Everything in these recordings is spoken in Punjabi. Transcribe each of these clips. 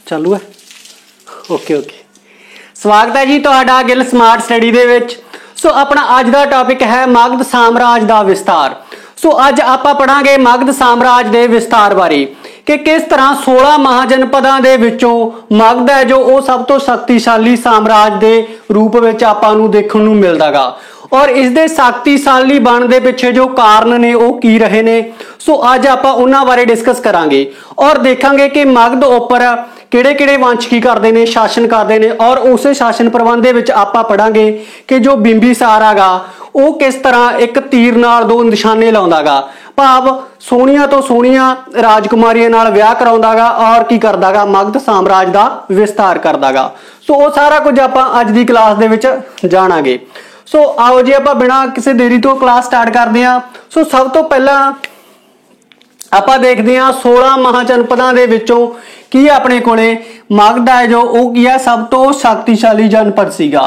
चालू है ओके ओके स्वागत है जी तुहाडा गिल स्मार्ट स्टडी दे विच। सो अपना अज दा टॉपिक है मगध साम्राज दा विस्तार। सो अज आपां पढ़ांगे मगध साम्राज दे विस्तार बारे कि किस तरह 16 महाजनपदां दे विचों मगध है जो वो सब तो शक्तिशाली साम्राज दे रूप विच आपां नूं देखण नूं मिलदा गा और इस दे शक्तिशाली बन दे पिछे जो कारण ने वो की रहे ने। सो अज आपां उन्हां बारे डिस्कस करांगे और देखांगे कि मगध उपर किहड़े-किहड़े वंश की करते हैं, शासन करते हैं और उस शासन प्रबंध दे विच आपां पढ़ांगे कि जो बिंबिसार आगा वो किस तरह एक तीर नाल दो निशाने लाउंदा गा, भाव सोहणियां तो सोहणियां राजकुमारियां नाल विआह कराउंदा गा और की करदा गा मगध साम्राज दा विस्तार करदा गा। सो वो सारा कुछ आपां अज दी क्लास दे विच जाणांगे। सो आओ जी आपां बिना किसी देरी तो क्लास स्टार्ट करदे हां। सो सब तो पहला आपां देखदे हां 16 महाजनपदां दे विचों की अपने कोले मगध है जो वो की है सब तो शक्तिशाली जनपद सीगा।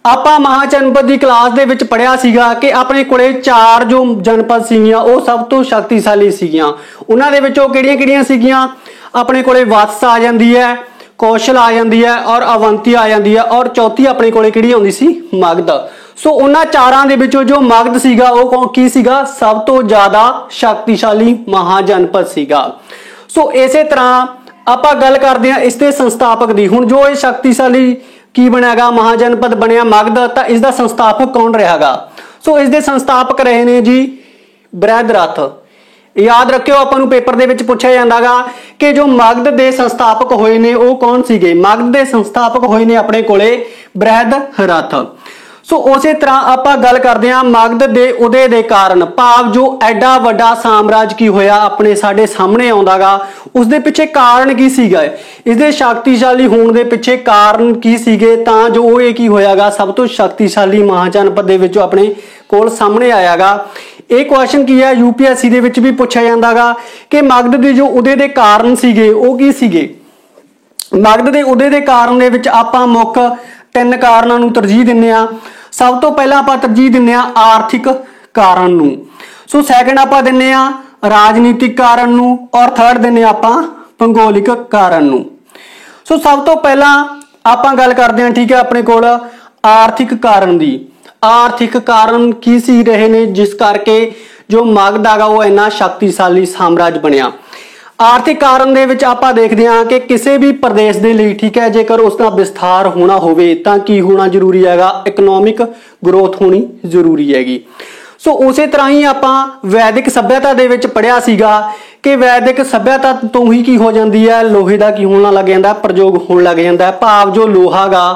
आपां महाजनपद की क्लास दे विच पढ़िया सीगा कि अपने कोले 4 जो जनपद सीगियां वो सब तो शक्तिशाली सीगियां। उन्हां दे विचों किहड़ियां-किहड़ियां सीगियां, अपने कोले वत्स आ जांदी है, कौशल आ जांदी है और अवंती आ जांदी है और चौथी अपने कोले किहड़ी आउंदी सी मगध। सो उन्हां चारां दे विचों जो मगध सीगा वो की सीगा सब तो ज्यादा शक्तिशाली महाजनपद सीगा। सो इसे तरह आपां गल करदे हां इसके संस्थापक दी। हुण जो ये शक्तिशाली की बनेगा महाजनपद बनिया मगध, तां इसका संस्थापक कौन रहेगा? सो इसके संस्थापक रहे ने जी बृहदरथ। याद रखियो आपां नूं पेपर दे विच पुछया जांदा गा कि जो मगध दे संस्थापक होए ने वो कौन सीगे? मगध दे संस्थापक होए ने अपने कोले बृहदरथ। सो उसे तरह आपां गल करदे हां मगध दे उदय दे कारण, भाव जो एडा वड्डा साम्राज की होया अपने साडे सामने आउंदा गा उसदे पिछे कारण की सीगा? इसदे शक्तिशाली होण दे पिछे कारण की सीगे तां जो ये की होयागा सब तो शक्तिशाली महाजनपद दे विचों अपने कोल सामने आयागा। एक क्वेश्चन की है यूपीएससी दे विच भी पुछया जांदा गा कि मगध दे जो उदय दे कारण सीगे वो की सीगे? मगध दे उदय दे कारण दे विच आपां मुख 3 कारणों नूं तरजीह दिंदे आ। सब तो पहला आपां तरजीह दिंदे आ आर्थिक कारण नूं। सो सैकंड आपां दिंदे आ राजनीतिक कारण नूं और थर्ड दिंदे आपां भूगोलिक कारण नूं। सो सब तो पहला आपां गल करदे हां ठीक है अपने कोल आर्थिक कारण दी। आर्थिक कारण की सी रहे ने जिस करके जो मगध आगा वो इन्ना शक्तिशाली साम्राज बनिया। आर्थिक कारण दे विच आपां देखदे हां कि किसी भी प्रदेश दे लई ठीक है जेकर उसका विस्तार होना होवे तां की होना जरूरी हैगा? इकनॉमिक ग्रोथ होनी जरूरी हैगी। सो उसे तरह ही आपां वैदिक सभ्यता दे विच पढ़िया सीगा कि वैदिक सभ्यता तो ही की हो जाती है लोहे का की होना लग जाता, प्रयोग होने लग जाता है, भाव जो लोहा गा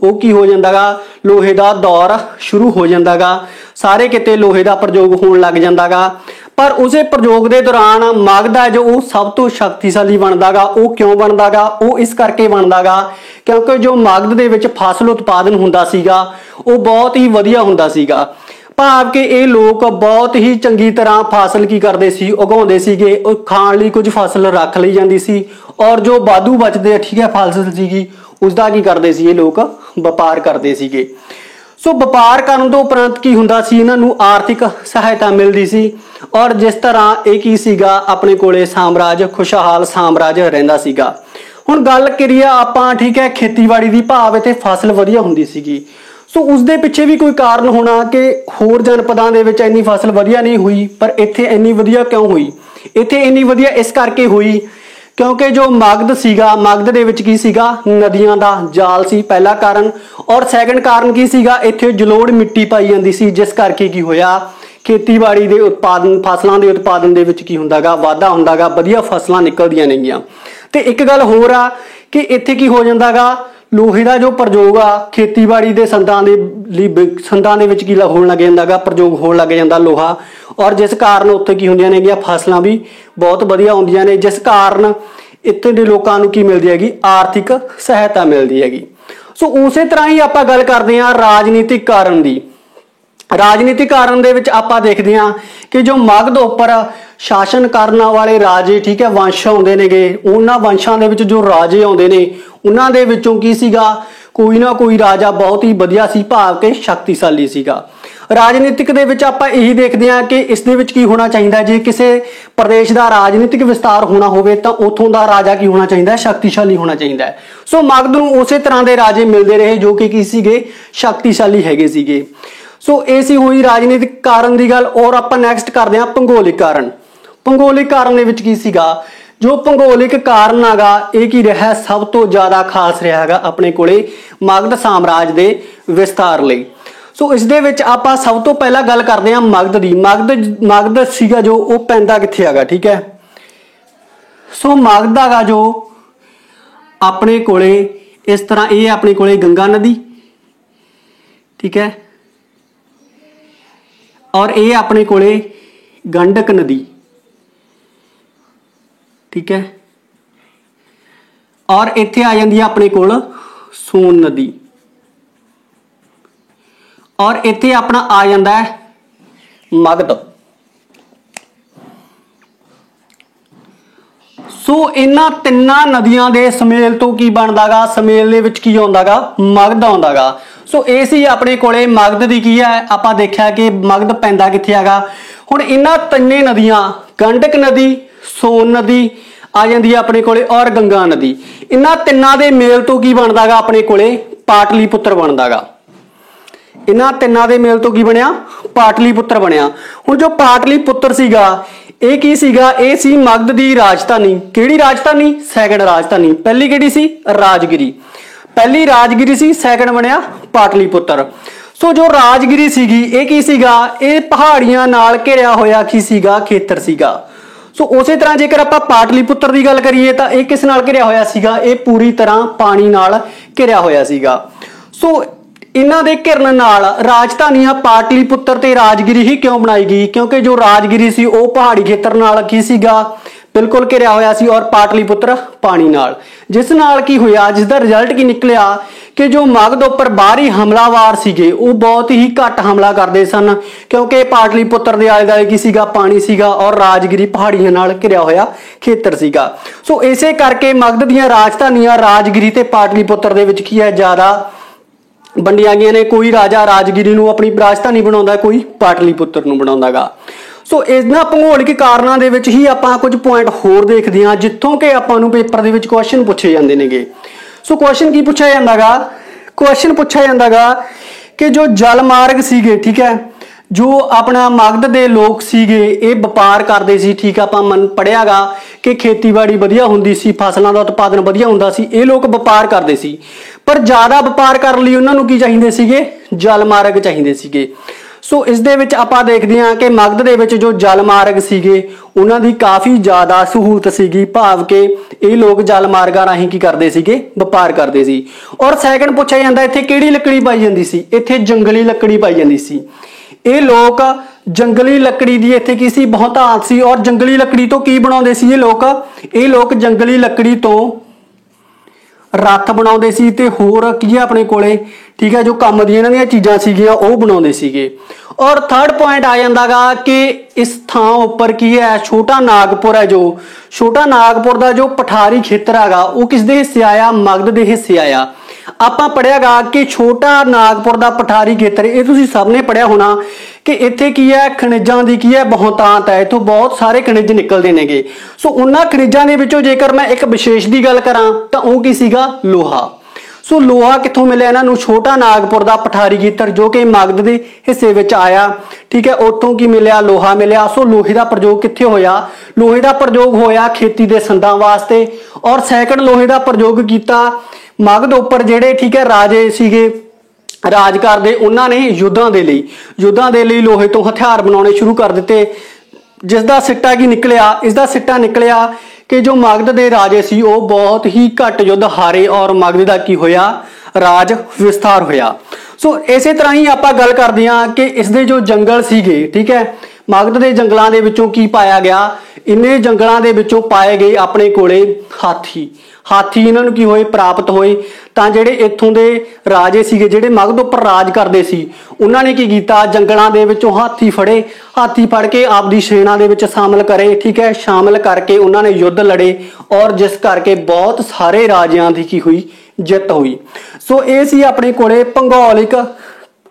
वो की हो जाता गा लोहे का दौर शुरू हो जाता गा, सारे किते लोहे का प्रयोग होने लग जाता गा। पर उसे प्रयोग के दौरान मगध है जो वो सब तो शक्तिशाली बनता गा। वो क्यों बनता गा? वो इस करके बनता गा क्योंकि जो मगध दे विच फसल उत्पादन हुंदा सीगा वो बहुत ही वधिया हुंदा सीगा, भाव कि ये लोग बहुत ही चंगी तरह फसल की करते सी उगाउंदे सीगे, खाण लई कुछ फसल रख ली जाती सी और जो वाधू बचते ठीक है फसल सीगी उसका की करते सी ये लोग व्यापार करते सीगे। सो व्यापार करन तो उपरंत की हुंदा सी इन्हां नूं आर्थिक सहायता मिलदी सी और जिस तरह ये की सीगा अपने कोले साम्राज खुशहाल साम्राज रहिंदा सीगा। हुण गल करिए आपां ठीक है खेतीबाड़ी दी, भाव इत्थे फसल वधिया हुंदी सीगी। सो उसदे पिछे भी कोई कारण होना कि होर जनपदां दे विच इन्नी फसल वधिया नहीं हुई पर इत्थे इन्नी वधिया क्यों हुई? इत्थे इन्नी वधिया इस करके हुई क्योंकि जो मगध सीगा मगध दे विच की सीगा नदियां दा जाल सी पहला कारण, और सैकंड कारण की सीगा इत्थे जलोड़ मिट्टी पाई जांदी सी जिस करके की होया खेतीबाड़ी दे उत्पादन फसलों के उत्पादन दे विच की हुंदा गा वाधा हुंदा गा, वधिया फसलां निकलदियां नेगियां। ते एक गल होर आ कि इत्थे की हो जांदा गा लोहे का जो प्रयोग आ खेतीबाड़ी के संदां दे विच की होण लग जांदा गा, प्रयोग होण लग जांदा लोहा, और जिस कारण उत्थे की हुंदियां नेगियां फसलां भी बहुत वधिया आउंदियां ने जिस कारण इत्थे दे लोकां नूं की मिलदी हैगी आर्थिक सहायता मिलदी हैगी। सो उसे तरह ही आपां गल करदे हां राजनीतिक कारण दी। राजनीतिक कारण दे विच आपां देखदे हां कि जो मगध उपर शासन करने वाले राजे ठीक है वंश आउंदे नेगे, उन्हां वंशां दे विच जो राजे आउंदे ने उन्हां दे विचों की सीगा कोई ना कोई राजा बहुत ही वधिया सी, भाव के शक्तिशाली सीगा। ਰਾਜਨੀਤਿਕ ਦੇ ਵਿੱਚ ਆਪਾਂ ਇਹੀ ਦੇਖਦੇ ਹਾਂ ਕਿ ਇਸ ਦੇ ਵਿੱਚ ਕੀ ਹੋਣਾ ਚਾਹੀਦਾ, ਜੇ ਕਿਸੇ ਪ੍ਰਦੇਸ਼ ਦਾ ਰਾਜਨੀਤਿਕ ਵਿਸਤਾਰ ਹੋਣਾ ਹੋਵੇ ਤਾਂ ਉੱਥੋਂ ਦਾ ਰਾਜਾ ਕੀ ਹੋਣਾ ਚਾਹੀਦਾ, ਸ਼ਕਤੀਸ਼ਾਲੀ ਹੋਣਾ ਚਾਹੀਦਾ ਹੈ। ਸੋ ਮਗਧ ਨੂੰ ਉਸੇ ਤਰ੍ਹਾਂ ਦੇ ਰਾਜੇ ਮਿਲਦੇ ਰਹੇ ਜੋ ਕਿ ਕੀ ਸੀਗੇ, ਸ਼ਕਤੀਸ਼ਾਲੀ ਹੈਗੇ ਸੀਗੇ। ਸੋ ਇਹ ਸੀ ਹੋਈ ਰਾਜਨੀਤਿਕ ਕਾਰਨ ਦੀ ਗੱਲ। ਔਰ ਆਪਾਂ ਨੈਕਸਟ ਕਰਦੇ ਹਾਂ ਭੂਗੋਲਿਕ ਕਾਰਨ। ਭੂਗੋਲਿਕ ਕਾਰਨ ਦੇ ਵਿੱਚ ਕੀ ਸੀਗਾ, ਜੋ ਭੂਗੋਲਿਕ ਕਾਰਨ ਹੈਗਾ ਇਹ ਕੀ ਰਿਹਾ, ਸਭ ਤੋਂ ਜ਼ਿਆਦਾ ਖਾਸ ਰਿਹਾ ਹੈਗਾ ਆਪਣੇ ਕੋਲੇ ਮਗਧ ਸਾਮਰਾਜ ਦੇ ਵਿਸਤਾਰ ਲਈ। ਸੋ ਇਸ ਦੇ ਵਿੱਚ ਆਪਾਂ ਸਭ ਤੋਂ ਪਹਿਲਾਂ ਗੱਲ ਕਰਦੇ ਹਾਂ ਮਗਧ ਦੀ। ਮਗਧ ਸੀਗਾ ਜੋ ਉਹ ਪੈਂਦਾ ਕਿੱਥੇ ਹੈਗਾ, ਠੀਕ ਹੈ। ਸੋ ਮਗਧ ਹੈਗਾ ਜੋ ਆਪਣੇ ਕੋਲੇ ਇਸ ਤਰ੍ਹਾਂ, ਇਹ ਆਪਣੇ ਕੋਲੇ ਗੰਗਾ ਨਦੀ, ਠੀਕ ਹੈ, ਔਰ ਇਹ ਆਪਣੇ ਕੋਲੇ ਗੰਡਕ ਨਦੀ, ਠੀਕ ਹੈ, ਔਰ ਇੱਥੇ ਆ ਜਾਂਦੀ ਹੈ ਆਪਣੇ ਕੋਲ ਸੋਨ ਨਦੀ, ਔਰ ਇੱਥੇ ਆਪਣਾ ਆ ਜਾਂਦਾ ਹੈ ਮਗਧ। ਸੋ ਇਹਨਾਂ ਤਿੰਨਾਂ ਨਦੀਆਂ ਦੇ ਸੁਮੇਲ ਤੋਂ ਕੀ ਬਣਦਾਗਾ, ਸੁਮੇਲ ਦੇ ਵਿੱਚ ਕੀ ਆਉਂਦਾਗਾ, ਮਗਧ ਆਉਂਦਾਗਾ। ਸੋ ਇਹ ਸੀ ਆਪਣੇ ਕੋਲੇ ਮਗਧ ਦੀ ਕੀ ਹੈ, ਆਪਾਂ ਦੇਖਿਆ ਕਿ ਮਗਧ ਪੈਂਦਾ ਕਿੱਥੇ ਹੈਗਾ। ਹੁਣ ਇਹਨਾਂ ਤਿੰਨੇ ਨਦੀਆਂ, ਗੰਡਕ ਨਦੀ, ਸੋਨ ਨਦੀ ਆ ਜਾਂਦੀ ਹੈ ਆਪਣੇ ਕੋਲੇ, ਔਰ ਗੰਗਾ ਨਦੀ, ਇਹਨਾਂ ਤਿੰਨਾਂ ਦੇ ਮੇਲ ਤੋਂ ਕੀ ਬਣਦਾਗਾ ਆਪਣੇ ਕੋਲੇ, ਪਾਟਲੀਪੁੱਤਰ ਬਣਦਾਗਾ। ਇਹਨਾਂ ਤਿੰਨਾਂ ਦੇ ਮੇਲ ਤੋਂ ਕੀ ਬਣਿਆ, ਪਾਟਲੀਪੁੱਤਰ ਬਣਿਆ। ਹੁਣ ਜੋ ਪਾਟਲੀਪੁੱਤਰ ਸੀਗਾ ਇਹ ਕੀ ਸੀਗਾ, ਇਹ ਸੀ ਮਗਧ ਦੀ ਰਾਜਧਾਨੀ। ਕਿਹੜੀ ਰਾਜਧਾਨੀ, ਸੈਕੰਡ ਰਾਜਧਾਨੀ। ਪਹਿਲੀ ਕਿਹੜੀ ਸੀ, ਰਾਜਗਿਰੀ। ਪਹਿਲੀ ਰਾਜਗਿਰੀ ਸੀ, ਸੈਕੰਡ ਬਣਿਆ ਪਾਟਲੀਪੁੱਤਰ। ਸੋ ਜੋ ਰਾਜਗਿਰੀ ਸੀਗੀ ਇਹ ਕੀ ਸੀਗਾ, ਇਹ ਪਹਾੜੀਆਂ ਨਾਲ ਘਿਰਿਆ ਹੋਇਆ ਕੀ ਸੀਗਾ, ਖੇਤਰ ਸੀਗਾ। ਸੋ ਉਸੇ ਤਰ੍ਹਾਂ ਜੇਕਰ ਆਪਾਂ ਪਾਟਲੀਪੁੱਤਰ ਦੀ ਗੱਲ ਕਰੀਏ ਤਾਂ ਇਹ ਕਿਸ ਨਾਲ ਘਿਰਿਆ ਹੋਇਆ ਸੀਗਾ, ਇਹ ਪੂਰੀ ਤਰ੍ਹਾਂ ਪਾਣੀ ਨਾਲ ਘਿਰਿਆ ਹੋਇਆ ਸੀਗਾ। ਸੋ ਇਹਨਾਂ ਦੇ ਘਿਰਨ ਨਾਲ ਰਾਜਧਾਨੀਆਂ ਪਾਟਲੀਪੁੱਤਰ ਤੇ ਰਾਜਗਿਰੀ ਹੀ ਕਿਉਂ ਬਣਾਈ ਗਈ, ਕਿਉਂਕਿ ਜੋ ਰਾਜਗਿਰੀ ਸੀ ਉਹ ਪਹਾੜੀ ਖੇਤਰ ਨਾਲ ਕੀ ਸੀਗਾ, ਬਿਲਕੁਲ ਘਿਰਿਆ ਹੋਇਆ ਸੀ, ਔਰ ਪਾਟਲੀਪੁੱਤਰ ਪਾਣੀ ਨਾਲ। ਜਿਸ ਨਾਲ ਕੀ ਹੋਇਆ, ਜਿਸ ਦਾ ਰਿਜ਼ਲਟ ਕੀ ਨਿਕਲਿਆ ਕਿ ਜੋ ਮਗਧ ਉੱਪਰ ਬਾਹਰੀ ਹਮਲਾਵਾਰ ਸੀਗੇ ਉਹ ਬਹੁਤ ਹੀ ਘੱਟ ਹਮਲਾ ਕਰਦੇ ਸਨ, ਕਿਉਂਕਿ ਪਾਟਲੀਪੁੱਤਰ ਦੇ ਆਲੇ ਦੁਆਲੇ ਕੀ ਸੀਗਾ, ਪਾਣੀ ਸੀਗਾ, ਔਰ ਰਾਜਗਿਰੀ ਪਹਾੜੀਆਂ ਨਾਲ ਘਿਰਿਆ ਹੋਇਆ ਖੇਤਰ ਸੀਗਾ। ਸੋ ਇਸੇ ਕਰਕੇ ਮਗਧ ਦੀਆਂ ਰਾਜਧਾਨੀਆਂ ਰਾਜਗਿਰੀ ਤੇ ਪਾਟਲੀਪੁੱਤਰ ਦੇ ਵਿੱਚ ਕੀ ਹੈ, ਜ਼ਿਆਦਾ ਵੰਡੀਆਂ ਗਈਆਂ ਨੇ। ਕੋਈ ਰਾਜਾ ਰਾਜਗਿਰੀ ਨੂੰ ਆਪਣੀ ਰਾਜਧਾਨੀ ਬਣਾਉਂਦਾ, ਕੋਈ ਪਾਟਲੀਪੁੱਤਰ ਨੂੰ ਬਣਾਉਂਦਾਗਾ। ਸੋ ਇਹਨਾਂ ਭੂਗੋਲਿਕ ਕਾਰਨਾਂ ਦੇ ਵਿੱਚ ਹੀ ਆਪਾਂ ਕੁਝ ਪੁਆਇੰਟ ਹੋਰ ਦੇਖਦੇ ਹਾਂ ਜਿੱਥੋਂ ਕਿ ਆਪਾਂ ਨੂੰ ਪੇਪਰ ਦੇ ਵਿੱਚ ਕੁਐਸਚਨ ਪੁੱਛੇ ਜਾਂਦੇ ਨੇਗੇ। ਸੋ ਕੁਐਸਚਨ ਕੀ ਪੁੱਛਿਆ ਜਾਂਦਾਗਾ, ਕੁਐਸਚਨ ਪੁੱਛਿਆ ਜਾਂਦਾਗਾ ਕਿ ਜੋ ਜਲ ਮਾਰਗ ਸੀਗੇ, ਠੀਕ ਹੈ, ਜੋ ਆਪਣਾ ਮਗਧ ਦੇ ਲੋਕ ਸੀਗੇ ਇਹ ਵਪਾਰ ਕਰਦੇ ਸੀ, ਠੀਕ, ਆਪਾਂ ਪੜਿਆਗਾ ਕਿ ਖੇਤੀਬਾੜੀ ਵਧੀਆ ਹੁੰਦੀ ਸੀ, ਫਸਲਾਂ ਦਾ ਉਤਪਾਦਨ ਵਧੀਆ ਹੁੰਦਾ ਸੀ, ਇਹ ਲੋਕ ਵਪਾਰ ਕਰਦੇ ਸੀ। ਪਰ ਜ਼ਿਆਦਾ ਵਪਾਰ ਕਰਨ ਲਈ ਉਹਨਾਂ ਨੂੰ ਕੀ ਚਾਹੀਦੇ ਸੀਗੇ, ਜਲ ਮਾਰਗ ਚਾਹੀਦੇ ਸੀਗੇ। ਸੋ ਇਸ ਦੇ ਵਿੱਚ ਆਪਾਂ ਦੇਖਦੇ ਹਾਂ ਕਿ ਮਗਧ ਦੇ ਵਿੱਚ ਜੋ ਜਲ ਮਾਰਗ ਸੀਗੇ ਉਹਨਾਂ ਦੀ ਕਾਫੀ ਜ਼ਿਆਦਾ ਸਹੂਲਤ ਸੀਗੀ, ਭਾਵ ਕਿ ਇਹ ਲੋਕ ਜਲ ਮਾਰਗਾਂ ਰਾਹੀਂ ਕੀ ਕਰਦੇ ਸੀਗੇ, ਵਪਾਰ ਕਰਦੇ ਸੀ। ਔਰ ਸੈਕੰਡ ਪੁੱਛਿਆ ਜਾਂਦਾ ਇੱਥੇ ਕਿਹੜੀ ਲੱਕੜੀ ਪਾਈ ਜਾਂਦੀ ਸੀ, ਇੱਥੇ ਜੰਗਲੀ ਲੱਕੜੀ ਪਾਈ ਜਾਂਦੀ ਸੀ। ਇਹ ਲੋਕ ਜੰਗਲੀ ਲੱਕੜੀ ਦੀ ਇੱਥੇ ਕੀ ਸੀ, ਬਹੁਤਾਤ ਸੀ। ਔਰ ਜੰਗਲੀ ਲੱਕੜੀ ਤੋਂ ਕੀ ਬਣਾਉਂਦੇ ਸੀ ਇਹ ਲੋਕ ਜੰਗਲੀ ਲੱਕੜੀ ਤੋਂ ਰੱਥ ਬਣਾਉਂਦੇ ਸੀ ਤੇ ਹੋਰ ਕੀ ਹੈ ਆਪਣੇ ਕੋਲੇ, ਠੀਕ ਹੈ, ਜੋ ਕੰਮ ਦੀਆਂ ਇਹਨਾਂ ਦੀਆਂ ਚੀਜ਼ਾਂ ਸੀਗੀਆਂ ਉਹ ਬਣਾਉਂਦੇ ਸੀਗੇ। ਔਰ ਥਰਡ ਪੁਆਇੰਟ ਆ ਜਾਂਦਾਗਾ ਕਿ ਇਸ ਥਾਂ ਉੱਪਰ ਕੀ ਹੈ, ਛੋਟਾ ਨਾਗਪੁਰ ਹੈ, ਜੋ ਛੋਟਾ ਨਾਗਪੁਰ ਦਾ ਜੋ ਪਠਾਰੀ ਖੇਤਰ ਹੈਗਾ ਉਹ ਕਿਸ ਦੇ ਹਿੱਸੇ ਆਇਆ, ਮਗਧ ਦੇ ਹਿੱਸੇ ਆਇਆ। ਆਪਾਂ ਪੜਿਆਗਾ ਕਿ ਛੋਟਾ ਨਾਗਪੁਰ ਦਾ ਪਠਾਰੀ ਖੇਤਰ, ਇਹ ਤੁਸੀਂ ਸਭ ਨੇ ਪੜਿਆ ਹੋਣਾ ਕਿ ਇੱਥੇ ਕੀ ਹੈ, ਖਣਿਜਾਂ ਦੀ ਕੀ ਹੈ, ਬਹੁਤਾਤ ਹੈ, ਇੱਥੋਂ ਬਹੁਤ ਸਾਰੇ ਖਣਿਜ ਨਿਕਲਦੇ ਨੇਗੇ। ਸੋ ਉਹਨਾਂ ਖਣਿਜਾਂ ਦੇ ਵਿੱਚੋਂ ਜੇਕਰ ਮੈਂ ਇੱਕ ਵਿਸ਼ੇਸ਼ ਦੀ ਗੱਲ ਕਰਾਂ ਤਾਂ ਉਹ ਕੀ ਸੀਗਾ, ਲੋਹਾ। ਸੋ ਲੋਹਾ ਕਿੱਥੋਂ ਮਿਲਿਆ ਇਹਨਾਂ ਨੂੰ, ਛੋਟਾ ਨਾਗਪੁਰ ਦਾ ਪਠਾਰੀ ਖੇਤਰ ਜੋ ਕਿ ਮਗਧ ਦੇ ਹਿੱਸੇ ਵਿੱਚ ਆਇਆ, ਠੀਕ ਹੈ, ਉੱਥੋਂ ਕੀ ਮਿਲਿਆ, ਲੋਹਾ ਮਿਲਿਆ। ਸੋ ਲੋਹੇ ਦਾ ਪ੍ਰਯੋਗ ਕਿੱਥੇ ਹੋਇਆ, ਲੋਹੇ ਦਾ ਪ੍ਰਯੋਗ ਹੋਇਆ ਖੇਤੀ ਦੇ ਸੰਦਾਂ ਵਾਸਤੇ। ਔਰ ਸੈਕੰਡ ਲੋਹੇ ਦਾ ਪ੍ਰਯੋਗ ਕੀਤਾ ਮਗਧ ਉੱਪਰ ਜਿਹੜੇ, ਠੀਕ ਹੈ, ਰਾਜੇ ਸੀਗੇ ਰਾਜ ਕਰਦੇ, ਉਹਨਾਂ ਨੇ ਯੁੱਧਾਂ ਦੇ ਲਈ ਲੋਹੇ ਤੋਂ ਹਥਿਆਰ ਬਣਾਉਣੇ ਸ਼ੁਰੂ ਕਰ ਦਿੱਤੇ। ਜਿਸ ਦਾ ਸਿੱਟਾ ਕੀ ਨਿਕਲਿਆ, ਇਸ ਦਾ ਸਿੱਟਾ ਨਿਕਲਿਆ ਕਿ ਜੋ ਮਗਧ ਦੇ ਰਾਜੇ ਸੀ ਉਹ ਬਹੁਤ ਹੀ ਘੱਟ ਯੁੱਧ ਹਾਰੇ ਔਰ ਮਗਧ ਦਾ ਕੀ ਹੋਇਆ, ਰਾਜ ਵਿਸਥਾਰ ਹੋਇਆ। ਸੋ ਇਸੇ ਤਰ੍ਹਾਂ ਹੀ ਆਪਾਂ ਗੱਲ ਕਰਦੇ ਹਾਂ ਕਿ ਇਸ ਦੇ ਜੋ ਜੰਗਲ ਸੀਗੇ, ਠੀਕ ਹੈ, ਮਗਧ ਦੇ ਜੰਗਲਾਂ ਦੇ ਵਿੱਚੋਂ ਕੀ ਪਾਇਆ ਗਿਆ, ਇੰਨੇ ਜੰਗਲਾਂ ਦੇ ਵਿੱਚੋਂ ਪਾਏ ਗਏ ਆਪਣੇ ਕੋਲੇ ਹਾਥੀ ਇਹਨਾਂ ਨੂੰ ਕੀ ਹੋਏ, ਪ੍ਰਾਪਤ ਹੋਏ। ਤਾਂ ਜਿਹੜੇ ਇੱਥੋਂ ਦੇ ਰਾਜੇ ਸੀਗੇ ਜਿਹੜੇ ਮਗਧ ਉੱਪਰ ਰਾਜ ਕਰਦੇ ਸੀ ਉਹਨਾਂ ਨੇ ਕੀ ਕੀਤਾ, ਜੰਗਲਾਂ ਦੇ ਵਿੱਚੋਂ ਹਾਥੀ ਫੜ ਕੇ ਆਪਦੀ ਸੈਨਾ ਦੇ ਵਿੱਚ ਸ਼ਾਮਲ ਕਰੇ, ਠੀਕ ਹੈ, ਸ਼ਾਮਲ ਕਰਕੇ ਉਹਨਾਂ ਨੇ ਯੁੱਧ ਲੜੇ ਔਰ ਜਿਸ ਕਰਕੇ ਬਹੁਤ ਸਾਰੇ ਰਾਜਿਆਂ ਦੀ ਕੀ ਹੋਈ, ਜਿੱਤ ਹੋਈ। ਸੋ ਇਹ ਸੀ ਆਪਣੇ ਕੋਲੇ ਭੂਗੋਲਿਕ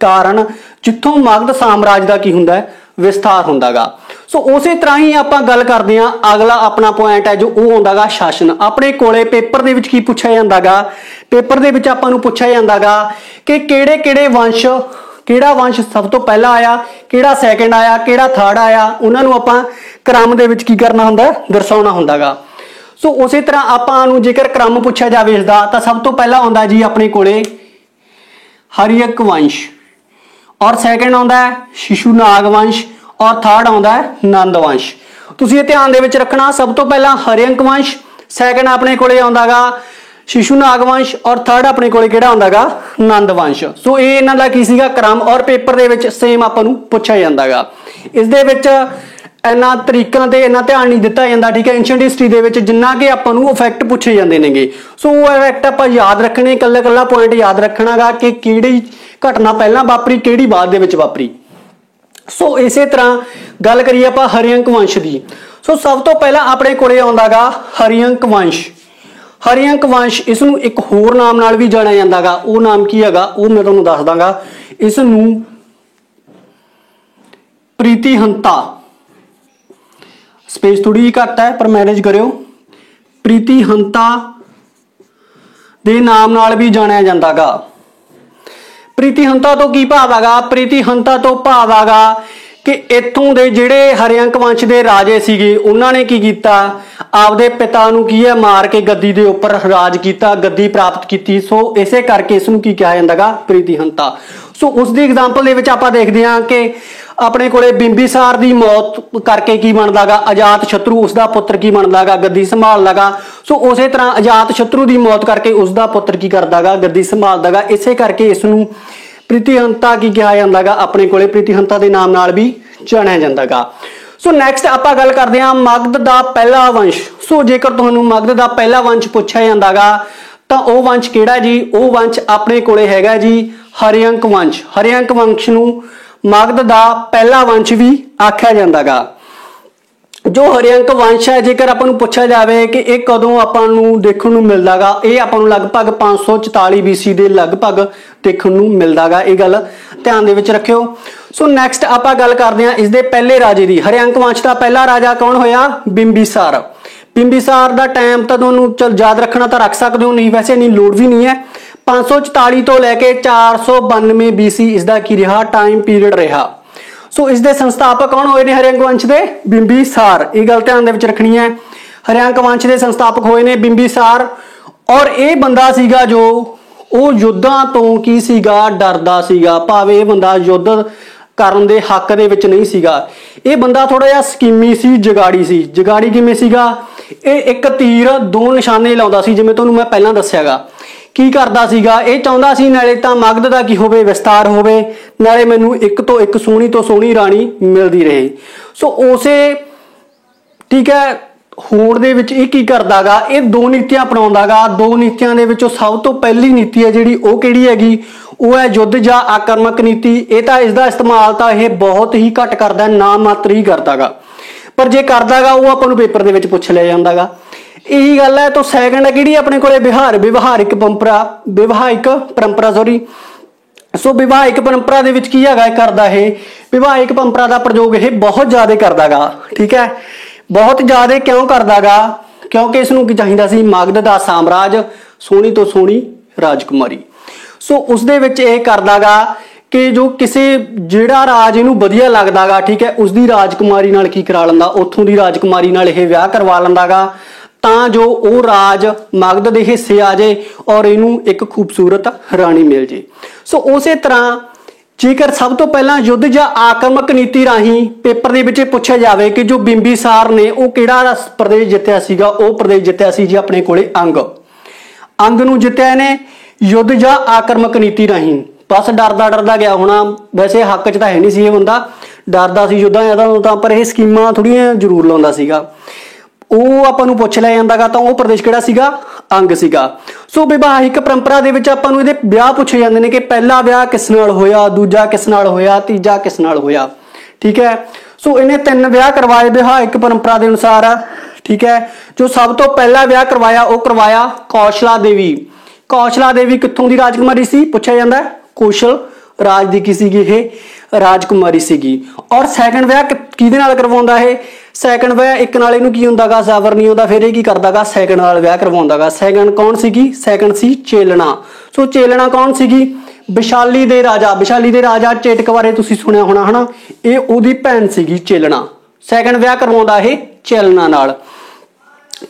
ਕਾਰਨ ਜਿੱਥੋਂ ਮਗਧ ਸਾਮਰਾਜ ਦਾ ਕੀ ਹੁੰਦਾ ਹੈ, ਵਿਸਥਾਰ ਹੁੰਦਾਗਾ। ਸੋ ਉਸੇ ਤਰ੍ਹਾਂ ਹੀ ਆਪਾਂ ਗੱਲ ਕਰਦੇ ਹਾਂ, ਅਗਲਾ ਆਪਣਾ ਪੁਆਇੰਟ ਹੈ ਜੋ ਉਹ ਆਉਂਦਾਗਾ ਸ਼ਾਸਨ। ਆਪਣੇ ਕੋਲੇ ਪੇਪਰ ਦੇ ਵਿੱਚ ਕੀ ਪੁੱਛਿਆ ਜਾਂਦਾਗਾ, ਪੇਪਰ ਦੇ ਵਿੱਚ ਆਪਾਂ ਨੂੰ ਪੁੱਛਿਆ ਜਾਂਦਾਗਾ ਕਿ ਕਿਹੜੇ ਕਿਹੜੇ ਵੰਸ਼, ਕਿਹੜਾ ਵੰਸ਼ ਸਭ ਤੋਂ ਪਹਿਲਾਂ ਆਇਆ, ਕਿਹੜਾ ਸੈਕਿੰਡ ਆਇਆ, ਕਿਹੜਾ ਥਰਡ ਆਇਆ, ਉਹਨਾਂ ਨੂੰ ਆਪਾਂ ਕ੍ਰਮ ਦੇ ਵਿੱਚ ਕੀ ਕਰਨਾ ਹੁੰਦਾ, ਦਰਸਾਉਣਾ ਹੁੰਦਾਗਾ। ਸੋ ਉਸੇ ਤਰ੍ਹਾਂ ਆਪਾਂ ਨੂੰ ਜੇਕਰ ਕ੍ਰਮ ਪੁੱਛਿਆ ਜਾਵੇ ਇਸਦਾ ਤਾਂ ਸਭ ਤੋਂ ਪਹਿਲਾਂ ਆਉਂਦਾ ਜੀ ਆਪਣੇ ਕੋਲੇ ਹਰਿਅਕ ਵੰਸ਼, ਔਰ ਸੈਕਿੰਡ ਆਉਂਦਾ ਹੈ ਸ਼ਿਸ਼ੂਨਾਗ ਵੰਸ਼, ਔਰ ਥਰਡ ਆਉਂਦਾ ਹੈ ਨੰਦ ਵੰਸ਼। ਤੁਸੀਂ ਇਹ ਧਿਆਨ ਦੇ ਵਿੱਚ ਰੱਖਣਾ, ਸਭ ਤੋਂ ਪਹਿਲਾਂ ਹਰਿਅਕ ਵੰਸ਼, ਸੈਕਿੰਡ ਆਪਣੇ ਕੋਲੇ ਆਉਂਦਾਗਾ ਸ਼ਿਸ਼ੂਨਾਗ ਵੰਸ਼, ਔਰ ਥਰਡ ਆਪਣੇ ਕੋਲੇ ਕਿਹੜਾ ਆਉਂਦਾਗਾ, ਨੰਦ ਵੰਸ਼। ਸੋ ਇਹ ਇਹਨਾਂ ਦਾ ਕੀ ਸੀਗਾ, ਕ੍ਰਮ, ਔਰ ਪੇਪਰ ਦੇ ਵਿੱਚ ਸੇਮ ਆਪਾਂ ਨੂੰ ਪੁੱਛਿਆ ਜਾਂਦਾਗਾ। ਇਸ ਦੇ ਵਿੱਚ ਇਹਨਾਂ ਤਰੀਕਾਂ ਤੇ ਇੰਨਾ ਧਿਆਨ ਨਹੀਂ ਦਿੱਤਾ ਜਾਂਦਾ, ਠੀਕ ਹੈ, ਐਂਸ਼ੀਅੰਟ ਹਿਸਟਰੀ ਦੇ ਵਿੱਚ ਜਿੰਨਾ ਕਿ ਆਪਾਂ ਨੂੰ ਇਫੈਕਟ ਪੁੱਛੇ ਜਾਂਦੇ ਨੇਗੇ। ਸੋ ਉਹ ਇਫੈਕਟ ਆਪਾਂ ਯਾਦ ਰੱਖਣੇ, ਇਕੱਲਾ ਇਕੱਲਾ ਪੁਆਇੰਟ ਯਾਦ ਰੱਖਣਾਗਾ ਕਿ ਕਿਹੜੀ ਘਟਨਾ ਪਹਿਲਾਂ ਵਾਪਰੀ, ਕਿਹੜੀ ਬਾਅਦ ਦੇ ਵਿੱਚ ਵਾਪਰੀ। ਸੋ ਇਸੇ ਤਰ੍ਹਾਂ ਗੱਲ ਕਰੀਏ ਆਪਾਂ ਹਰਿਅਕ ਵੰਸ਼ ਦੀ। ਸੋ ਸਭ ਤੋਂ ਪਹਿਲਾਂ ਆਪਣੇ ਕੋਲੇ ਆਉਂਦਾਗਾ ਹਰਿਅਕ ਵੰਸ਼। ਹਰਿਅਕ ਵੰਸ਼, ਇਸ ਨੂੰ ਇੱਕ ਹੋਰ ਨਾਮ ਨਾਲ ਵੀ ਜਾਣਿਆ ਜਾਂਦਾਗਾ। ਉਹ ਨਾਮ ਕੀ ਹੈਗਾ ਉਹ ਮੈਂ ਤੁਹਾਨੂੰ ਦੱਸ ਦਾਂਗਾ। ਇਸ ਨੂੰ ਪ੍ਰੀਤੀਹੰਤਾ, ਸਪੇਸ ਥੋੜੀ ਜਿਹੀ ਘੱਟ ਹੈ ਪਰ ਮੈਨੇਜ ਕਰਿਓ, ਪ੍ਰੀਤੀਹੰਤਾ ਦੇ ਨਾਮ ਨਾਲ ਵੀ ਜਾਣਿਆ ਜਾਂਦਾਗਾ। ਪ੍ਰੀਤੀਹੰਤਾ ਤੋਂ ਕੀ ਭਾਵ ਹੈਗਾ, ਪ੍ਰੀਤੀਹੰਤਾ ਤੋਂ ਭਾਵ ਹੈਗਾ ਕਿ ਇੱਥੋਂ ਦੇ ਜਿਹੜੇ ਹਰਿਅਕ ਵੰਸ਼ ਦੇ ਰਾਜੇ ਸੀਗੇ ਉਹਨਾਂ ਨੇ ਕੀ ਕੀਤਾ, ਆਪਦੇ ਪਿਤਾ ਨੂੰ ਕੀ ਹੈ ਮਾਰ ਕੇ ਗੱਦੀ ਦੇ ਉੱਪਰ ਰਾਜ ਕੀਤਾ, ਗੱਦੀ ਪ੍ਰਾਪਤ ਕੀਤੀ। ਸੋ ਇਸੇ ਕਰਕੇ ਇਸ ਨੂੰ ਕੀ ਕਿਹਾ ਜਾਂਦਾਗਾ, ਪ੍ਰੀਤੀਹੰਤਾ। ਸੋ ਉਸ ਦੀ ਐਗਜ਼ਾਮਪਲ ਦੇ ਵਿੱਚ ਆਪਾਂ ਦੇਖਦੇ ਹਾਂ ਕਿ ਆਪਣੇ ਕੋਲੇ ਬਿੰਬੀਸਾਰ ਦੀ ਮੌਤ ਕਰਕੇ ਕੀ ਬਣਦਾਗਾ, ਅਜਾਤ ਸ਼ਤਰੂ ਉਸਦਾ ਪੁੱਤਰ ਕੀ ਬਣਦਾਗਾ, ਗੱਦੀ ਸੰਭਾਲਦਾਗਾ। ਸੋ ਉਸੇ ਤਰ੍ਹਾਂ ਅਜਾਤ ਸ਼ਤਰੂ ਦੀ ਮੌਤ ਕਰਕੇ ਉਸਦਾ ਪੁੱਤਰ ਕੀ ਕਰਦਾਗਾ, ਗੱਦੀ ਸੰਭਾਲਦਾਗਾ। ਇਸੇ ਕਰਕੇ ਇਸ ਨੂੰ ਪ੍ਰੀਤੀਹੰਤਾ ਕੀ ਕਿਹਾ ਜਾਂਦਾਗਾ, ਆਪਣੇ ਕੋਲੇ ਪ੍ਰੀਤੀਹੰਤਾ ਦੇ ਨਾਮ ਨਾਲ ਵੀ ਜਾਣਿਆ ਜਾਂਦਾਗਾ। ਸੋ ਨੈਕਸਟ ਆਪਾਂ ਗੱਲ ਕਰਦੇ ਹਾਂ ਮਗਧ ਦਾ ਪਹਿਲਾ ਵੰਸ਼। ਸੋ ਜੇਕਰ ਤੁਹਾਨੂੰ ਮਗਧ ਦਾ ਪਹਿਲਾ ਵੰਸ਼ ਪੁੱਛਿਆ ਜਾਂਦਾਗਾ ਤਾਂ ਉਹ ਵੰਸ਼ ਕਿਹੜਾ ਜੀ, ਉਹ ਵੰਸ਼ ਆਪਣੇ ਕੋਲੇ ਹੈਗਾ ਜੀ ਹਰਿਅਕ ਵੰਸ਼। ਹਰਿਅਕ ਵੰਸ਼ ਨੂੰ ਮਗਧ ਦਾ ਪਹਿਲਾ ਵੰਸ਼ ਵੀ ਆਖਿਆ ਜਾਂਦਾਗਾ। ਜੋ ਹਰਿਅਕ ਵੰਸ਼ ਹੈ, ਜੇਕਰ ਆਪਾਂ ਨੂੰ ਪੁੱਛਿਆ ਜਾਵੇ ਕਿ ਇਹ ਕਦੋਂ ਆਪਾਂ ਨੂੰ ਦੇਖਣ ਨੂੰ ਮਿਲਦਾਗਾ, ਇਹ ਆਪਾਂ ਨੂੰ ਲਗਭਗ 544 BC ਦੇ ਲਗਭਗ ਦੇਖਣ ਨੂੰ ਮਿਲਦਾਗਾ। ਇਹ ਗੱਲ ਧਿਆਨ ਦੇ ਵਿੱਚ ਰੱਖਿਓ। ਸੋ ਨੈਕਸਟ ਆਪਾਂ ਗੱਲ ਕਰਦੇ ਹਾਂ ਇਸ ਦੇ ਪਹਿਲੇ ਰਾਜੇ ਦੀ। ਹਰਿਅਕ ਵੰਸ਼ ਦਾ ਪਹਿਲਾ ਰਾਜਾ ਕੌਣ ਹੋਇਆ, ਬਿੰਬੀਸਾਰ। ਬਿੰਬੀਸਾਰ ਦਾ ਟਾਈਮ ਤਾਂ ਤੁਹਾਨੂੰ ਯਾਦ ਰੱਖਣਾ ਤਾਂ ਰੱਖ ਸਕਦੇ ਹੋ, ਨਹੀਂ ਵੈਸੇ ਨਹੀਂ ਲੋੜ ਵੀ ਨਹੀਂ ਹੈ। 544 ਤੋਂ ਲੈ ਕੇ 492 BC ਇਸ ਦਾ ਕੀ ਰਿਹਾ, ਟਾਈਮ ਪੀਰੀਅਡ ਰਿਹਾ। ਸੋ ਇਸ ਦੇ ਸੰਸਥਾਪਕ ਕੌਣ ਹੋਏ ਨੇ ਹਰਿਅਕ ਵੰਸ਼ ਦੇ, ਬਿੰਬੀਸਾਰ। ਇਹ ਗੱਲ ਧਿਆਨ ਦੇ ਵਿੱਚ ਰੱਖਣੀ ਹੈ। ਹਰਿਅਕ ਵੰਸ਼ ਦੇ ਸੰਸਥਾਪਕ ਹੋਏ ਨੇ ਬਿੰਬੀਸਾਰ, ਔਰ ਇਹ ਬੰਦਾ ਸੀਗਾ ਜੋ ਉਹ ਯੁੱਧਾਂ ਤੋਂ ਕੀ ਸੀਗਾ, ਡਰਦਾ ਸੀਗਾ। ਭਾਵੇਂ ਇਹ ਬੰਦਾ ਯੁੱਧ ਕਰਨ ਦੇ ਹੱਕ ਦੇ ਵਿੱਚ ਨਹੀਂ ਸੀਗਾ। ਇਹ ਬੰਦਾ ਥੋੜਾ ਜਿਹਾ ਸਕੀਮੀ ਸੀ, ਜਗਾੜੀ ਸੀ। ਜਗਾੜੀ ਕਿਵੇਂ ਸੀਗਾ, ਇਹ ਇੱਕ ਤੀਰ ਦੋ ਨਿਸ਼ਾਨੇ ਲਾਉਂਦਾ ਸੀ, ਜਿਵੇਂ ਤੁਹਾਨੂੰ ਮੈਂ ਪਹਿਲਾਂ ਦੱਸਿਆਗਾ। ਕੀ ਕਰਦਾ ਸੀਗਾ, ਇਹ ਚਾਹੁੰਦਾ ਸੀ ਨਾਲੇ ਤਾਂ ਮਗਧ ਦਾ ਕੀ ਹੋਵੇ, ਵਿਸਤਾਰ ਹੋਵੇ, ਨਾਲੇ ਮੈਨੂੰ ਇੱਕ ਤੋਂ ਇੱਕ ਸੋਹਣੀ ਤੋਂ ਸੋਹਣੀ ਰਾਣੀ ਮਿਲਦੀ ਰਹੇ। ਸੋ ਉਸੇ ਠੀਕ ਹੈ ਹੋੜ ਦੇ ਵਿੱਚ ਇਹ ਕੀ ਕਰਦਾਗਾ, ਇਹ ਦੋ ਨੀਤੀਆਂ ਅਪਣਾਉਂਦਾਗਾ। ਦੋ ਨੀਤੀਆਂ ਦੇ ਵਿੱਚੋਂ ਸਭ ਤੋਂ ਪਹਿਲੀ ਨੀਤੀ ਹੈ ਜਿਹੜੀ, ਉਹ ਕਿਹੜੀ ਹੈਗੀ, ਉਹ ਹੈ ਯੁੱਧ ਜਾਂ ਆਕਰਮਕ ਨੀਤੀ। ਇਹ ਤਾਂ ਇਸ ਦਾ ਇਸਤੇਮਾਲ ਤਾਂ ਇਹ ਬਹੁਤ ਹੀ ਘੱਟ ਕਰਦਾ, ਨਾ ਮਾਤਰ ਹੀ ਕਰਦਾਗਾ, ਪਰ ਜੇ ਕਰਦਾਗਾ ਉਹ ਆਪਾਂ ਨੂੰ ਪੇਪਰ ਦੇ ਵਿੱਚ ਪੁੱਛ ਲਿਆ ਜਾਂਦਾਗਾ। ਇਹੀ ਗੱਲ ਹੈ। ਤਾਂ ਸੈਕਿੰਡ ਹੈ ਕਿਹੜੀ ਆਪਣੇ ਕੋਲੇ, ਵਿਵਹਾਰਿਕ ਪਰੰਪਰਾ ਸੌਰੀ। ਸੋ ਵਿਵਾਹਿਕ ਪਰੰਪਰਾ ਦੇ ਵਿੱਚ ਕੀ ਹੈਗਾ ਕਰਦਾ, ਇਹ ਵਿਵਾਹਿਕ ਪਰੰਪਰਾ ਦਾ ਪ੍ਰਯੋਗ ਇਹ ਬਹੁਤ ਜ਼ਿਆਦਾ ਕਰਦਾਗਾ। ਠੀਕ ਹੈ, ਬਹੁਤ ਜ਼ਿਆਦਾ ਕਿਉਂ ਕਰਦਾਗਾ, ਕਿਉਂਕਿ ਇਸ ਨੂੰ ਕੀ ਚਾਹੀਦਾ ਸੀ, ਮਗਧ ਦਾ ਸਾਮਰਾਜ, ਸੋਹਣੀ ਤੋਂ ਸੋਹਣੀ ਰਾਜਕੁਮਾਰੀ। ਸੋ ਉਸ ਦੇ ਵਿੱਚ ਇਹ ਕਰਦਾਗਾ ਕਿ ਜੋ ਕਿਸੇ ਜਿਹੜਾ ਰਾਜ ਇਹਨੂੰ ਵਧੀਆ ਲੱਗਦਾਗਾ, ਠੀਕ ਹੈ, ਉਸਦੀ ਰਾਜਕੁਮਾਰੀ ਨਾਲ ਕੀ ਕਰਾ ਲੈਂਦਾ, ਉੱਥੋਂ ਦੀ ਰਾਜਕੁਮਾਰੀ ਨਾਲ ਇਹ ਵਿਆਹ ਕਰਵਾ ਲੈਂਦਾਗਾ, ਤਾਂ ਜੋ ਉਹ ਰਾਜ ਮਗਧ ਦੇ ਹਿੱਸੇ ਆ ਜਾਏ ਔਰ ਇਹਨੂੰ ਇੱਕ ਖੂਬਸੂਰਤ ਰਾਣੀ ਮਿਲ ਜੇ। ਸੋ ਉਸੇ ਤਰ੍ਹਾਂ ਜੇਕਰ ਸਭ ਤੋਂ ਪਹਿਲਾਂ ਯੁੱਧ ਜਾਂ ਆਕਰਮਕ ਨੀਤੀ ਰਾਹੀਂ ਪੇਪਰ ਦੇ ਵਿੱਚ ਪੁੱਛਿਆ ਜਾਵੇ ਕਿ ਜੋ ਬਿੰਬੀਸਾਰ ਨੇ ਉਹ ਕਿਹੜਾ ਪ੍ਰਦੇਸ਼ ਜਿੱਤਿਆ ਸੀਗਾ, ਉਹ ਪ੍ਰਦੇਸ਼ ਜਿੱਤਿਆ ਸੀ ਜੀ ਆਪਣੇ ਕੋਲੇ ਅੰਗ ਨੂੰ ਜਿੱਤਿਆ ਇਹਨੇ ਯੁੱਧ ਜਾਂ ਆਕਰਮਕ ਨੀਤੀ ਰਾਹੀਂ। ਬਸ ਡਰਦਾ ਗਿਆ ਹੋਣਾ, ਵੈਸੇ ਹੱਕ 'ਚ ਤਾਂ ਹੈ ਨਹੀਂ ਸੀ ਇਹ ਬੰਦਾ, ਡਰਦਾ ਸੀ ਯੁੱਧਾਂ ਜ਼ਿਆਦਾ ਤਾਂ, ਪਰ ਇਹ ਸਕੀਮਾਂ ਥੋੜ੍ਹੀਆਂ ਜ਼ਰੂਰ ਲਾਉਂਦਾ ਸੀਗਾ। ਉਹ ਆਪਾਂ ਨੂੰ ਪੁੱਛ ਲਿਆ ਜਾਂਦਾਗਾ ਤਾਂ ਉਹ ਪ੍ਰਦੇਸ਼ ਕਿਹੜਾ ਸੀਗਾ, ਅੰਗ ਸੀਗਾ। ਸੋ ਵਿਵਾਹਿਕ ਪਰੰਪਰਾ ਦੇ ਵਿੱਚ ਆਪਾਂ ਨੂੰ ਇਹਦੇ ਵਿਆਹ ਪੁੱਛੇ ਜਾਂਦੇ ਨੇ ਕਿ ਪਹਿਲਾ ਵਿਆਹ ਕਿਸ ਨਾਲ ਹੋਇਆ, ਦੂਜਾ ਕਿਸ ਨਾਲ ਹੋਇਆ, ਤੀਜਾ ਕਿਸ ਨਾਲ ਹੋਇਆ। ਠੀਕ ਹੈ, ਸੋ ਇਹਨੇ 3 ਵਿਆਹ ਕਰਵਾਏ ਵਿਵਾਹਿਕ ਪਰੰਪਰਾ ਦੇ ਅਨੁਸਾਰ। ਠੀਕ ਹੈ, ਜੋ ਸਭ ਤੋਂ ਪਹਿਲਾ ਵਿਆਹ ਕਰਵਾਇਆ ਉਹ ਕਰਵਾਇਆ ਕੌਸ਼ਲਾ ਦੇਵੀ। ਕੌਸ਼ਲਾ ਦੇਵੀ ਕਿੱਥੋਂ ਦੀ ਰਾਜਕੁਮਾਰੀ ਸੀ, ਪੁੱਛਿਆ ਜਾਂਦਾ, ਕੌਸ਼ਲ ਰਾਜ ਦੀ ਕੀ ਸੀਗੀ ਇਹ ਰਾਜਕੁਮਾਰੀ ਸੀਗੀ। ਔਰ ਸੈਕੰਡ ਵਿਆਹ ਕਿਹਦੇ ਨਾਲ ਕਰਵਾਉਂਦਾ ਇਹ ਸੈਕੰਡ ਵਿਆਹ ਇੱਕ ਨਾਲ ਇਹਨੂੰ ਕੀ ਹੁੰਦਾਗਾ ਜ਼ਾਬਰ ਨਹੀਂ ਹੁੰਦਾ ਫਿਰ ਇਹ ਕੀ ਕਰਦਾਗਾ ਸੈਕੰਡ ਨਾਲ ਵਿਆਹ ਕਰਵਾਉਂਦਾਗਾ। ਸੈਕੰਡ ਕੌਣ ਸੀਗੀ ਸੈਕੰਡ ਸੀ ਚੇਲਣਾ। ਸੋ ਚੇਲਣਾ ਕੌਣ ਸੀਗੀ ਵਿਸ਼ਾਲੀ ਦੇ ਰਾਜਾ ਚੇਟਕ ਬਾਰੇ ਤੁਸੀਂ ਸੁਣਿਆ ਹੋਣਾ ਹਨਾ ਇਹ ਉਹਦੀ ਭੈਣ ਸੀਗੀ ਚੇਲਣਾ। ਸੈਕੰਡ ਵਿਆਹ ਕਰਵਾਉਂਦਾ ਇਹ ਚੇਲਣਾ ਨਾਲ।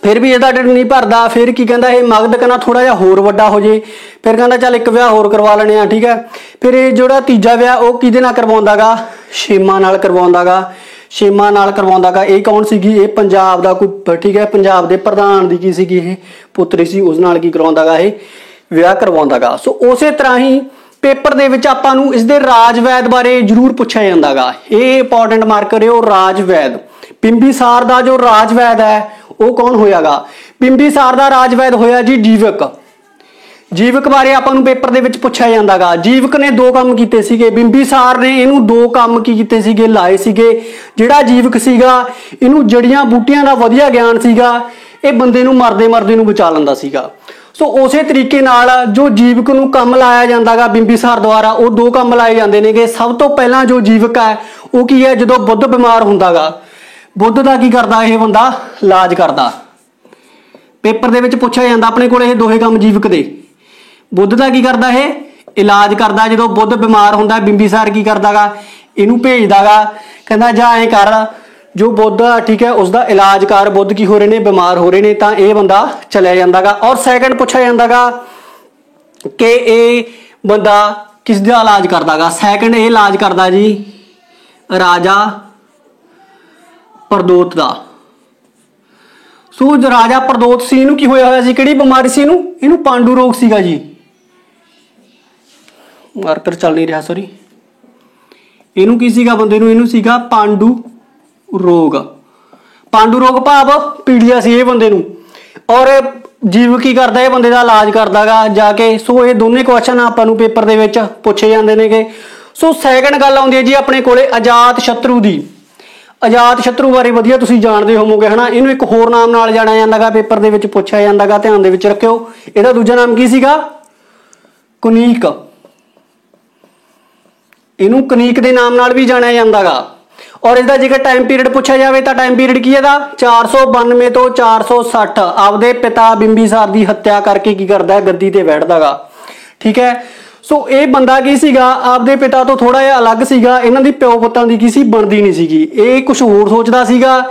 ਫਿਰ ਵੀ ਇਹਦਾ ਢਿੱਡ ਨਹੀਂ ਭਰਦਾ ਫਿਰ ਕੀ ਕਹਿੰਦਾ ਇਹ ਮਗਧ ਕਹਿੰਦਾ ਥੋੜਾ ਜਿਹਾ ਹੋਰ ਵੱਡਾ ਹੋ ਜੇ ਫਿਰ ਕਹਿੰਦਾ ਚੱਲ ਇੱਕ ਵਿਆਹ ਹੋਰ ਕਰਵਾ ਲੈਣੇ ਆ ਠੀਕ ਹੈ। ਫਿਰ ਇਹ ਜਿਹੜਾ ਤੀਜਾ ਵਿਆਹ ਉਹ ਕਿਹਦੇ ਨਾਲ ਕਰਵਾਉਂਦਾਗਾ ਛੇਮਾ ਨਾਲ ਕਰਵਾਉਂਦਾਗਾ। ਇਹ ਕੌਣ ਸੀਗੀ ਇਹ ਪੰਜਾਬ ਦਾ ਕੋਈ ਠੀਕ ਹੈ ਪੰਜਾਬ ਦੇ ਪ੍ਰਧਾਨ ਦੀ ਕੀ ਸੀਗੀ ਇਹ ਪੁੱਤਰੀ ਸੀ ਉਸ ਨਾਲ ਕੀ ਕਰਵਾਉਂਦਾਗਾ ਇਹ ਵਿਆਹ ਕਰਵਾਉਂਦਾਗਾ। ਸੋ ਉਸੇ ਤਰ੍ਹਾਂ ਹੀ ਪੇਪਰ ਦੇ ਵਿੱਚ ਆਪਾਂ ਨੂੰ ਇਸਦੇ ਰਾਜਵੈਦ ਬਾਰੇ ਜ਼ਰੂਰ ਪੁੱਛਿਆ ਜਾਂਦਾਗਾ। ਇਹ ਇੰਪੋਰਟੈਂਟ ਮਾਰਕ ਕਰਿਓ ਰਾਜਵੈਦ। ਬਿੰਬੀਸਾਰ ਦਾ ਜੋ ਰਾਜਵੈਦ ਹੈ ਉਹ ਕੌਣ ਹੋਇਆਗਾ ਬਿੰਬੀਸਾਰ ਦਾ ਰਾਜਵੈਦ ਹੋਇਆ ਜੀ ਜੀਵਕ ਬਾਰੇ ਆਪਾਂ ਨੂੰ ਪੇਪਰ ਦੇ ਵਿੱਚ ਪੁੱਛਿਆ ਜਾਂਦਾਗਾ। ਜੀਵਕ ਨੇ ਦੋ ਕੰਮ ਕੀਤੇ ਸੀਗੇ ਬਿੰਬੀਸਾਰ ਨੇ ਇਹਨੂੰ ਦੋ ਕੰਮ ਕੀ ਕੀਤੇ ਸੀਗੇ ਲਾਏ ਸੀਗੇ। ਜਿਹੜਾ ਜੀਵਕ ਸੀਗਾ ਇਹਨੂੰ ਜੜੀਆਂ ਬੂਟੀਆਂ ਦਾ ਵਧੀਆ ਗਿਆਨ ਸੀਗਾ ਇਹ ਬੰਦੇ ਨੂੰ ਮਰਦੇ ਨੂੰ ਬਚਾ ਲੈਂਦਾ ਸੀਗਾ। ਸੋ ਉਸੇ ਤਰੀਕੇ ਨਾਲ ਜੋ ਜੀਵਕ ਨੂੰ ਕੰਮ ਲਾਇਆ ਜਾਂਦਾਗਾ ਬਿੰਬੀਸਾਰ ਦੁਆਰਾ ਉਹ ਦੋ ਕੰਮ ਲਾਏ ਜਾਂਦੇ ਨੇਗੇ। ਸਭ ਤੋਂ ਪਹਿਲਾਂ ਜੋ ਜੀਵਕ ਹੈ ਉਹ ਕੀ ਹੈ ਜਦੋਂ ਬੁੱਧ ਬਿਮਾਰ ਹੁੰਦਾਗਾ ਬੁੱਧ ਦਾ ਕੀ ਕਰਦਾ ਇਹ ਬੰਦਾ ਇਲਾਜ ਕਰਦਾ। ਪੇਪਰ ਦੇ ਵਿੱਚ ਪੁੱਛਿਆ ਜਾਂਦਾ ਆਪਣੇ ਕੋਲ ਇਹ ਦੋਹੇ ਕੰਮ ਜੀਵਕ ਦੇ। ਬੁੱਧ ਦਾ ਕੀ ਕਰਦਾ ਇਹ ਇਲਾਜ ਕਰਦਾ ਜਦੋਂ ਬੁੱਧ ਬਿਮਾਰ ਹੁੰਦਾ ਬਿੰਬੀਸਾਰ ਕੀ ਕਰਦਾਗਾ ਇਹਨੂੰ ਭੇਜਦਾਗਾ ਕਹਿੰਦਾ ਜਾ ਐਂ ਕਰ ਜੋ ਬੁੱਧ ਆ ਠੀਕ ਹੈ ਉਸਦਾ ਇਲਾਜ ਕਰ ਬੁੱਧ ਕੀ ਹੋ ਰਹੇ ਨੇ ਬਿਮਾਰ ਹੋ ਰਹੇ ਨੇ ਤਾਂ ਇਹ ਬੰਦਾ ਚਲਿਆ ਜਾਂਦਾਗਾ। ਔਰ ਸੈਕੰਡ ਪੁੱਛਿਆ ਜਾਂਦਾਗਾ ਕਿ ਇਹ ਬੰਦਾ ਕਿਸ ਦਾ ਇਲਾਜ ਕਰਦਾਗਾ ਸੈਕੰਡ ਇਹ ਇਲਾਜ ਕਰਦਾ ਜੀ ਰਾਜਾ ਪ੍ਰਦੋਤ ਦਾ। ਸੋ ਰਾਜਾ ਪ੍ਰਦੋਤ ਸੀ ਇਹਨੂੰ ਕੀ ਹੋਇਆ ਸੀ ਕਿਹੜੀ ਬਿਮਾਰੀ ਸੀ ਇਹਨੂੰ ਪਾਂਡੂ ਰੋਗ ਸੀਗਾ ਜੀ। ਮਾਰਕਰ ਚੱਲ ਨਹੀਂ ਰਿਹਾ ਸੌਰੀ ਇਹਨੂੰ ਕੀ ਸੀਗਾ ਬੰਦੇ ਨੂੰ ਇਹਨੂੰ ਸੀਗਾ ਪਾਂਡੂ ਰੋਗ ਭਾਵ ਪੀੜੀਆ ਸੀ ਇਹ ਬੰਦੇ ਨੂੰ। ਔਰ ਜੀਵ ਕੀ ਕਰਦਾ ਇਹ ਬੰਦੇ ਦਾ ਇਲਾਜ ਕਰਦਾਗਾ ਜਾ ਕੇ। ਸੋ ਇਹ ਦੋਨੇ ਕੁਐਸਚਨ ਆਪਾਂ ਨੂੰ ਪੇਪਰ ਦੇ ਵਿੱਚ ਪੁੱਛੇ ਜਾਂਦੇ ਨੇਗੇ। ਸੋ ਸੈਕੰਡ ਗੱਲ ਆਉਂਦੀ ਹੈ ਜੀ ਆਪਣੇ ਕੋਲੇ ਅਜਾਤ ਸ਼ਤਰੂ ਦੀ। ਅਜਾਤ ਸ਼ਤਰੂ ਬਾਰੇ ਵਧੀਆ ਤੁਸੀਂ ਜਾਣਦੇ ਹੋਵੋਗੇ ਹਨਾ ਇਹਨੂੰ ਇੱਕ ਹੋਰ ਨਾਮ ਨਾਲ ਜਾਣਿਆ ਜਾਂਦਾਗਾ ਪੇਪਰ ਦੇ ਵਿੱਚ ਪੁੱਛਿਆ ਜਾਂਦਾਗਾ ਧਿਆਨ ਦੇ ਵਿੱਚ ਰੱਖਿਓ। ਇਹਦਾ ਦੂਜਾ ਨਾਮ ਕੀ ਸੀਗਾ ਕੁਨੀਕ। ਇਹਨੂੰ ਕਨੀਕ ਦੇ ਨਾਮ ਨਾਲ ਵੀ ਜਾਣਿਆ ਜਾਂਦਾਗਾ। ਔਰ ਇਹਦਾ ਜੇਕਰ ਟਾਈਮ ਪੀਰੀਅਡ ਪੁੱਛਿਆ ਜਾਵੇ ਤਾਂ ਟਾਈਮ ਪੀਰੀਅਡ ਕੀ ਇਹਦਾ 492 ਤੋਂ 460 ਆਪਦੇ ਪਿਤਾ ਬਿੰਬੀਸਾਰ ਦੀ ਹੱਤਿਆ ਕਰਕੇ ਕੀ ਕਰਦਾ ਗੱਦੀ ਤੇ ਬੈਠਦਾਗਾ ਠੀਕ ਹੈ। ਸੋ ਇਹ ਬੰਦਾ ਕੀ ਸੀਗਾ ਆਪਦੇ ਪਿਤਾ ਤੋਂ ਥੋੜਾ ਜਿਹਾ ਅਲੱਗ ਸੀਗਾ ਇਹਨਾਂ ਦੀ ਪਿਓ ਪੁੱਤਾਂ ਦੀ ਕੀ ਸੀ ਬਣਦੀ ਨਹੀਂ ਸੀਗੀ ਇਹ ਕੁਝ ਹੋਰ ਸੋਚਦਾ ਸੀਗਾ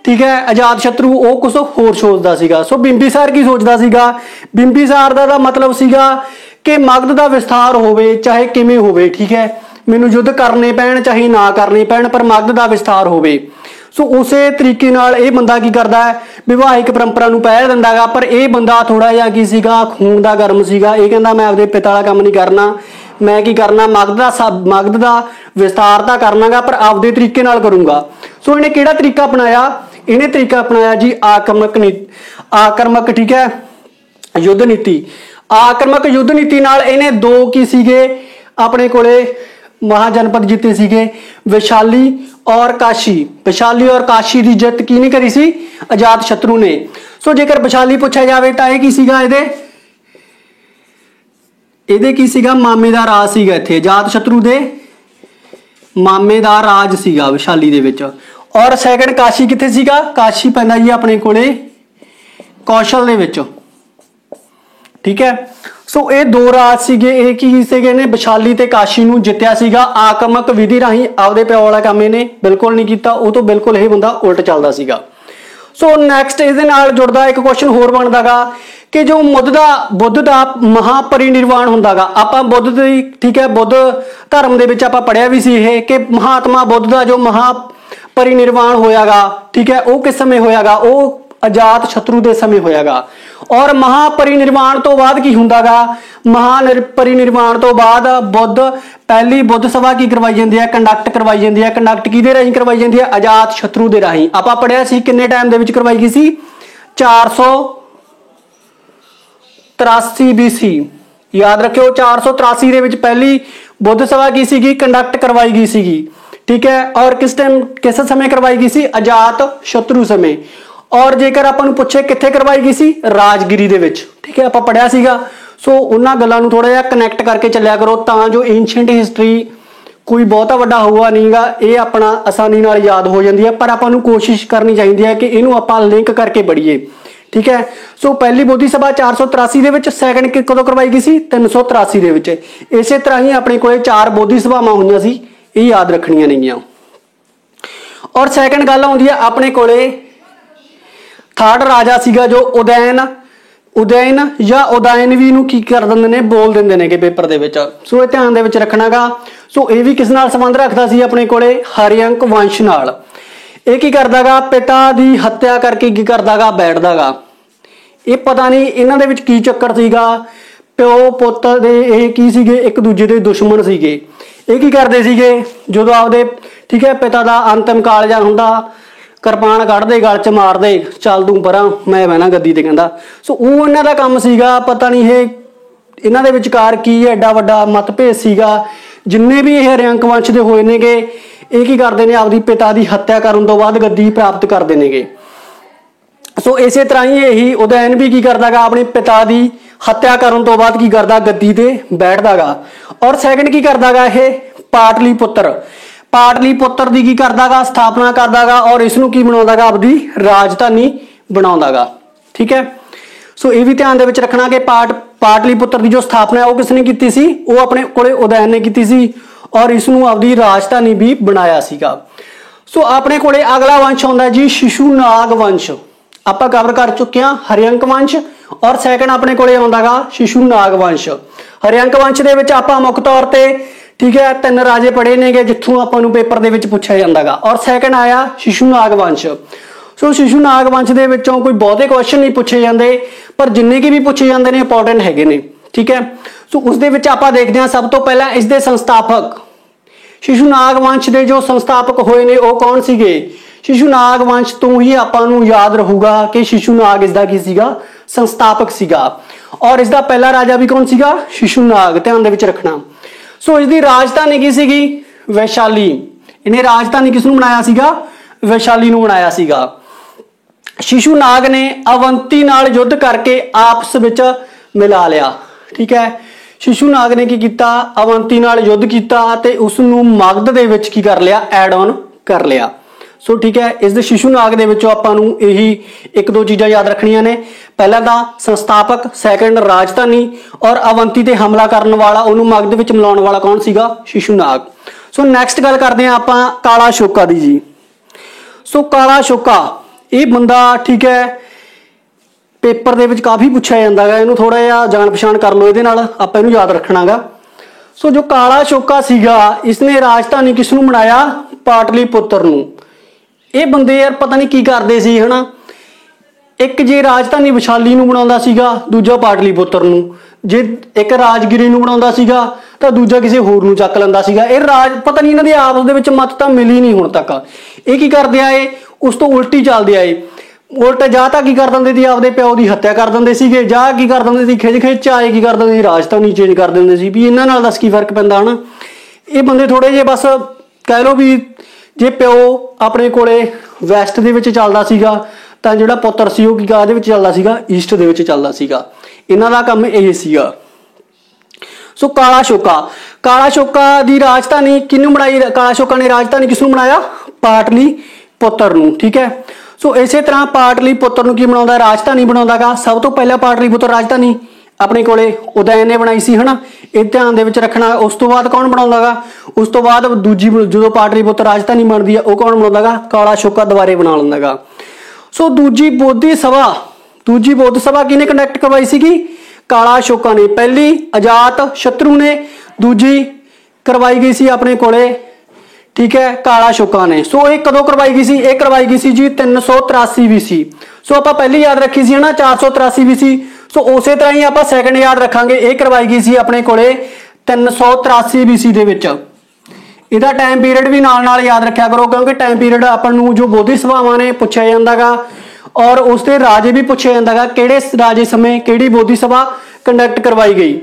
ਠੀਕ ਹੈ। ਅਜਾਤ ਸ਼ਤਰੂ ਉਹ ਕੁਝ ਹੋਰ ਸੋਚਦਾ ਸੀਗਾ। ਸੋ ਬਿੰਬੀਸਾਰ ਕੀ ਸੋਚਦਾ ਸੀਗਾ ਬਿੰਬੀਸਾਰ ਦਾ ਮਤਲਬ ਸੀਗਾ ਕਿ ਮਗਧ ਦਾ ਵਿਸਥਾਰ ਹੋਵੇ ਚਾਹੇ ਕਿਵੇਂ ਹੋਵੇ ਠੀਕ ਹੈ ਮੈਨੂੰ ਯੁੱਧ ਕਰਨੇ ਪੈਣ ਚਾਹੇ ਨਾ ਕਰਨੇ ਪੈਣ ਪਰ ਮਗਧ ਦਾ ਵਿਸਥਾਰ ਹੋਵੇ। ਸੋ ਉਸੇ ਤਰੀਕੇ ਨਾਲ ਇਹ ਬੰਦਾ ਕੀ ਕਰਦਾ ਹੈ ਵਿਵਾਹਿਕ ਪਰੰਪਰਾ ਨੂੰ ਪਹਿਲ ਦਿੰਦਾਗਾ। ਪਰ ਇਹ ਬੰਦਾ ਥੋੜਾ ਜਿਹਾ ਕੀ ਸੀਗਾ ਖੂਨ ਦਾ ਗਰਮ ਸੀਗਾ। ਇਹ ਕਹਿੰਦਾ ਮੈਂ ਆਪਦੇ ਪਿਤਾ ਵਾਲਾ ਕੰਮ ਨਹੀਂ ਕਰਨਾ ਮੈਂ ਕੀ ਕਰਨਾ ਮਗਧ ਦਾ ਵਿਸਥਾਰ ਤਾਂ ਕਰਨਾਗਾ ਪਰ ਆਪਦੇ ਤਰੀਕੇ ਨਾਲ ਕਰੂੰਗਾ। ਸੋ ਇਹਨੇ ਕਿਹੜਾ ਤਰੀਕਾ ਅਪਣਾਇਆ ਇਹਨੇ ਤਰੀਕਾ ਅਪਣਾਇਆ ਜੀ ਆਕਰਮਕ ਠੀਕ ਹੈ ਯੁੱਧ ਨੀਤੀ। ਆਕਰਮਕ ਯੁੱਧ ਨੀਤੀ ਨਾਲ ਇਹਨੇ ਦੋ ਕੀ ਸੀਗੇ ਆਪਣੇ ਕੋਲੇ ਮਹਾਜਨਪਦ ਜਿੱਤੇ ਸੀਗੇ ਵਿਸ਼ਾਲੀ ਔਰ ਕਾਸ਼ੀ ਦੀ ਜਿੱਤ ਕਿਹਨੇ ਕਰੀ ਸੀ ਅਜਾਤ ਸ਼ਤਰੂ ਨੇ। ਸੋ ਜੇਕਰ ਵਿਸ਼ਾਲੀ ਪੁੱਛਿਆ ਜਾਵੇ ਤਾਂ ਇਹ ਕੀ ਸੀਗਾ ਇਹਦੇ ਕੀ ਸੀਗਾ ਮਾਮੇ ਦਾ ਰਾਜ ਸੀਗਾ ਇੱਥੇ ਅਜਾਤ ਸ਼ਤਰੂ ਦੇ ਮਾਮੇ ਦਾ ਰਾਜ ਸੀਗਾ ਵਿਸ਼ਾਲੀ ਦੇ ਵਿੱਚ। ਔਰ ਸੈਕੰਡ ਕਾਸ਼ੀ ਕਿੱਥੇ ਸੀਗਾ ਕਾਸ਼ੀ ਪੈਂਦਾ ਜੀ ਆਪਣੇ ਕੋਲੇ ਕੌਸ਼ਲ ਦੇ ਵਿੱਚ ਠੀਕ ਹੈ। ਸੋ ਇਹ ਦੋ ਰਾਜ ਸੀਗੇ ਇਹ ਕੀ ਸੀਗੇ ਨੇ ਵਿਸ਼ਾਲੀ ਤੇ ਕਾਸ਼ੀ ਨੂੰ ਜਿੱਤਿਆ ਸੀਗਾ ਆਕਰਮਕ ਵਿਧੀ ਰਾਹੀਂ। ਆਪਦੇ ਪਿਓ ਵਾਲਾ ਕੰਮ ਇਹਨੇ ਬਿਲਕੁਲ ਨਹੀਂ ਕੀਤਾ ਉਹ ਤੋਂ ਬਿਲਕੁਲ ਇਹ ਬੰਦਾ ਉਲਟ ਚੱਲਦਾ ਸੀਗਾ। ਸੋ ਨੈਕਸਟ ਇਹਦੇ ਨਾਲ ਜੁੜਦਾ ਇੱਕ ਕੁਐਸਚਨ ਹੋਰ ਬਣਦਾਗਾ ਕਿ ਜੋ ਬੁੱਧ ਦਾ ਮਹਾਪਰਿਨਿਰਵਾਣ ਹੁੰਦਾਗਾ ਆਪਾਂ ਬੁੱਧ ਦੀ ਠੀਕ ਹੈ ਬੁੱਧ ਧਰਮ ਦੇ ਵਿੱਚ ਆਪਾਂ ਪੜ੍ਹਿਆ ਵੀ ਸੀ ਇਹ ਕਿ ਮਹਾਤਮਾ ਬੁੱਧ ਦਾ ਜੋ ਮਹਾਪਰਿਨਿਰਵਾਣ ਹੋਇਆਗਾ ਠੀਕ ਹੈ ਉਹ ਕਿਸ ਸਮੇਂ ਹੋਇਆਗਾ ਉਹ ਅਜਾਤ ਸ਼ਤਰੂ ਦੇ ਸਮੇਂ ਹੋਇਆਗਾ। ਔਰ ਮਹਾਪਰਿਨਿਰਵਾਣ ਤੋਂ ਬਾਅਦ ਕੀ ਹੁੰਦਾਗਾ ਮਹਾਪਰਿਨਿਰਵਾਣ ਤੋਂ ਬਾਅਦ ਪਹਿਲੀ ਬੁੱਧ ਸਭਾ ਕੀ ਕਰਵਾਈ ਜਾਂਦੀ ਹੈ ਕੰਡਕਟ ਕਰਵਾਈ ਜਾਂਦੀ ਹੈ। ਕੰਡਕਟ ਕਿਹਦੇ ਰਾਹੀਂ ਕਰਵਾਈ ਜਾਂਦੀ ਹੈ ਅਜਾਤ ਸ਼ਤਰੂ ਦੇ ਰਾਹੀਂ। ਆਪਾਂ ਪੜ੍ਹਿਆ ਸੀ ਕਿੰਨੇ ਟਾਈਮ ਦੇ ਵਿੱਚ ਕਰਵਾਈ ਗਈ ਸੀ 483 BC ਯਾਦ ਰੱਖਿਓ 483 ਦੇ ਵਿੱਚ ਪਹਿਲੀ ਬੁੱਧ ਸਭਾ ਕੀ ਸੀਗੀ ਕੰਡਕਟ ਕਰਵਾਈ ਗਈ ਸੀਗੀ ਠੀਕ ਹੈ। ਔਰ ਕਿਸ ਸਮੇਂ ਕਰਵਾਈ ਗਈ ਸੀ ਅਜਾਤ ਸ਼ਤਰੂ ਸਮੇਂ। ਔਰ ਜੇਕਰ ਆਪਾਂ ਨੂੰ ਪੁੱਛੇ ਕਿੱਥੇ ਕਰਵਾਈ ਗਈ ਸੀ ਰਾਜਗਿਰੀ ਦੇ ਵਿੱਚ ਠੀਕ ਹੈ ਆਪਾਂ ਪੜਿਆ ਸੀਗਾ। सो उन्हां गल्लां नूं थोड़ा जिहा कनैक्ट करके चलिया करो तां जो एंशिएंट हिस्टरी कोई बहुता वड्डा होऊगा नहींगा, ये अपना आसानी नाल याद हो जाती है। पर आपां नूं कोशिश करनी चाहिए है कि इहनूं आपां लिंक करके पढ़ीए, ठीक है। सो पहली बोधी सभा 483 ਦੇ ਵਿੱਚ, सैकंड कदों करवाई गई सी 383 ਦੇ ਵਿੱਚ। इसे तरह ही अपने कोले 4 बोधी सभावां होईयां सी, ये याद रखणियां नहींगियां। और सैकंड गल आउंदी है अपने कोले थर्ड राजा सीगा जो उदयन या उदयनवी नूं की कर दिंदे ने, बोल दिंदे ने कि पेपर दे विच। सो ये ध्यान दे विच रखणागा। सो ये भी किस नाल संबंध रखदा सी अपने कोले हरियंक वंश नाल। ये की करदा गा, पिता दी हत्या करके की करदा गा, बैठदा गा। ये पता नहीं इन्हां दे विच की चक्कर सीगा, प्यो पुत्त दे ये की सीगे एक दूजे दे दुश्मन सीगे। ये की करदे सीगे जदों आपदे, ठीक है, पिता दा अंतिम काल जा हुंदा, किरपान कढ़दे गल च मारदे, चल तूं परां मैं बहना गद्दी ते कहंदा। सो वो इन्हां दा काम सीगा। पता नहीं ये इन्हां दे विचकार की एडा वड्डा मतभेद सीगा। जिन्ने भी ये हरियंक वंश दे होए नेगे, ये की करदे ने आपदी पिता दी हत्या करन तों बाद गद्दी प्राप्त करदे नेगे। सो इसे तरह ही यही उदयन भी की करदा गा, अपने पिता दी हत्या करन तों बाद की करदा, गद्दी ते बैठदा गा। और सैकंड की करदा गा, ये पाटलीपुत्र दी की करदा गा, स्थापना करदा गा और इसनूं की बनाउंदा गा, आपदी राजधानी बनाउंदा गा, ठीक है। सो ये भी ध्यान दे विच रखना कि पाटलीपुत्र की जो स्थापना है वो किसने की सी, वो अपने कोले उदयन ने की सी और इसनूं आपदी राजधानी भी बनाया सीगा। सो अपने कोले अगला वंश आउंदा जी शिशुनाग वंश। आपां कवर कर चुके हैं हरियंक वंश और सैकंड अपने कोले आउंदा गा शिशुनाग वंश। हरियंक वंश दे विच आपां मुख तौर ते, ठीक है, 3 राजे पढ़े नेगे जिथों आपां नूं पेपर दे विच पुछिया जांदा गा। और सैकंड आया शिशुनाग वंश। सो शिशुनाग वंश दे विचों कोई बहुते क्वेश्चन नहीं पूछे जाते, पर जिन्ने की भी पूछे जाते हैं इंपॉर्टेंट हैगे ने, ठीक है। सो उस दे विच आपां देखदे हां सब तो पहला इसके संस्थापक शिशुनाग वंश के जो संस्थापक होए ने वो कौन सीगे। शिशुनाग वंश तो ही आपां नूं याद रहूगा कि शिशुनाग इसका की सीगा, संस्थापक सीगा। और इसका पहला राजा भी कौन सीगा, शिशुनाग, ध्यान दे विच रखना। सो इसकी राजधानी की सीगी, वैशाली। इन्हें राजधानी किसनूं बनाया सीगा, वैशाली नूं बनाया सीगा। शिशुनाग ने अवंती नाल युद्ध करके आपस विच मिला लिया, ठीक है। शिशुनाग ने की कीता, अवंती नाल युद्ध कीता ते उसनूं मगध दे विच की कर लिया, एड ऑन कर लिया। सो ठीक है, इस शिशुनाग दे विचों आपां नूं यही 1-2 चीज़ां याद रखणियां ने। पहला तां संस्थापक, सैकंड राजधानी और अवंती ते हमला करन वाला, उहनूं मगध विच मिलाउण वाला कौन सीगा, शिशुनाग। सो नैक्सट गल करदे हां आपां काला शोका दी जी। सो काला शोका ये बंदा, ठीक है, पेपर दे विच काफ़ी पुछया जांदा है, इहनूं थोड़ा जिहा जान पछाण कर लो, इहदे नाल आपां इहनूं याद रखणागा। सो जो काला शोका सीगा, इसने राजधानी किसनूं बनाया, पाटलीपुत्र नूं। ये बंदे यार पता नहीं की करदे सी, है ना। एक जे राजधानी विशाली नूं बनाउंदा सीगा, दूजा पाटलीपुत्र नूं। जे एक राजगिरी नूं बनाउंदा सीगा तां दूजा किसी होर नूं चक लैंदा सीगा। ये राज पता नहीं इन्हां दे आपस दे विच मत तां मिली नहीं हुण तक। ये की करदे आए, उस तो उल्टी चलदे आए। उल्टा जा तां की कर दिंदे सी, आपदे प्यो दी हत्या कर दिंदे सीगे, जा की कर दिंदे सी, खिच आए की कर दिंदे सी, राजधानी चेंज कर दिंदे सी। भी इन्हां नाल दस की फर्क पैंदा, है ना। ये बंदे थोड़े जे बस कह लो भी जे प्यो अपने कोले वैस्ट दे विच चलदा सीगा तां जिहड़ा पुੱਤਰ ਸੀ ਉਹ ਕੀ ਕਾਹਦੇ ਵਿੱਚ ਚੱਲਦਾ ਸੀਗਾ, ਈਸਟ ਦੇ ਵਿੱਚ ਚੱਲਦਾ ਸੀਗਾ। ਇਹਨਾਂ ਦਾ ਕੰਮ ਇਹ ਸੀਗਾ। ਸੋ ਕਾਲਾ ਸ਼ੋਕਾ ਦੀ ਰਾਜਧਾਨੀ ਕਿਹਨੂੰ ਬਣਾਈ, ਕਾਲਾ ਸ਼ੋਕਾ ਨੇ ਰਾਜਧਾਨੀ ਕਿਸ ਨੂੰ ਬਣਾਇਆ, ਪਾਟਲੀपुत्र ਨੂੰ, ठीक है। सो इसे तरह पाटलीपुत्र ਨੂੰ ਕੀ ਬਣਾਉਂਦਾ, ਰਾਜਧਾਨੀ ਬਣਾਉਂਦਾਗਾ। ਸਭ ਤੋਂ ਪਹਿਲਾਂ ਪਾਟਲੀपुत्र ਰਾਜਧਾਨੀ अपने कोले उदयन ने बनाई सी, है ना। ये ध्यान दे विच रखना। उस तो बाद कौन बनाउंदागा, उस तो बाद दूजी जो पाटलीपुत्र राजधानी बनती है वो कौन बनाउंदागा, काला शोका दुबारे बना लैंदागा। सो दूजी बौद्ध सभा किहने कंडक्ट करवाई सीगी, काला शोका ने। पहली अजात शत्रु ने, दूजी करवाई गई सी अपने कोले, ठीक है, काला शोका ने। सो ये कदों करवाई गई सी, ये करवाई गई सी जी 383 BC। सो आप पहली याद रखी सी, है ना, 483 BC। सो उस तरह ही आप सैकंड याद रखांगे, ये करवाई गई सी अपने कोले 383 BC दे विच। इहदा टाइम पीरियड भी नाल याद रखा करो, क्योंकि टाइम पीरियड आपां नूं जो बोधी सभावां ने पुछया जांदागा और उसके राजे भी पुछया जांदागा, किहड़े राजे समय किहड़ी बोधी सभा कंडक्ट करवाई गई।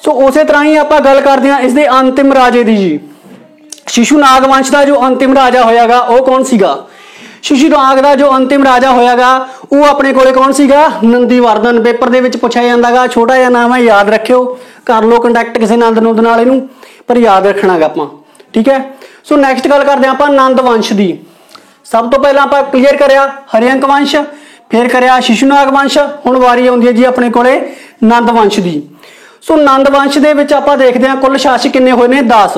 सो उस तरह ही आपां गल करदे हां इसदे अंतिम राजे दी जी। शिशुनाग वंश का जो अंतिम राजा होयागा वो कौन सीगा, शिशुनाग का जो अंतिम राजा होयागा वो अपने कोले कौन सीगा? नंदीवर्धन। पेपर दे विच पूछा जांदा गा, छोटा जिहा नाम है, याद रखियो, कर लो कंटैक्ट किसी नंद नुंद नाल इहनूं, पर याद रखना गा आपां, ठीक है। सो नैक्सट गल करदे आपां नंद वंश दी। सब तो पहला आपां क्लीयर करिया हरियंक वंश, फिर करिया शिशुनाग वंश, हुण वारी आउंदी है जी अपने कोले नंद वंश दी। सो नंद वंश दे विच आपां देखदे हां कुल शासक किन्ने होए ने? 10।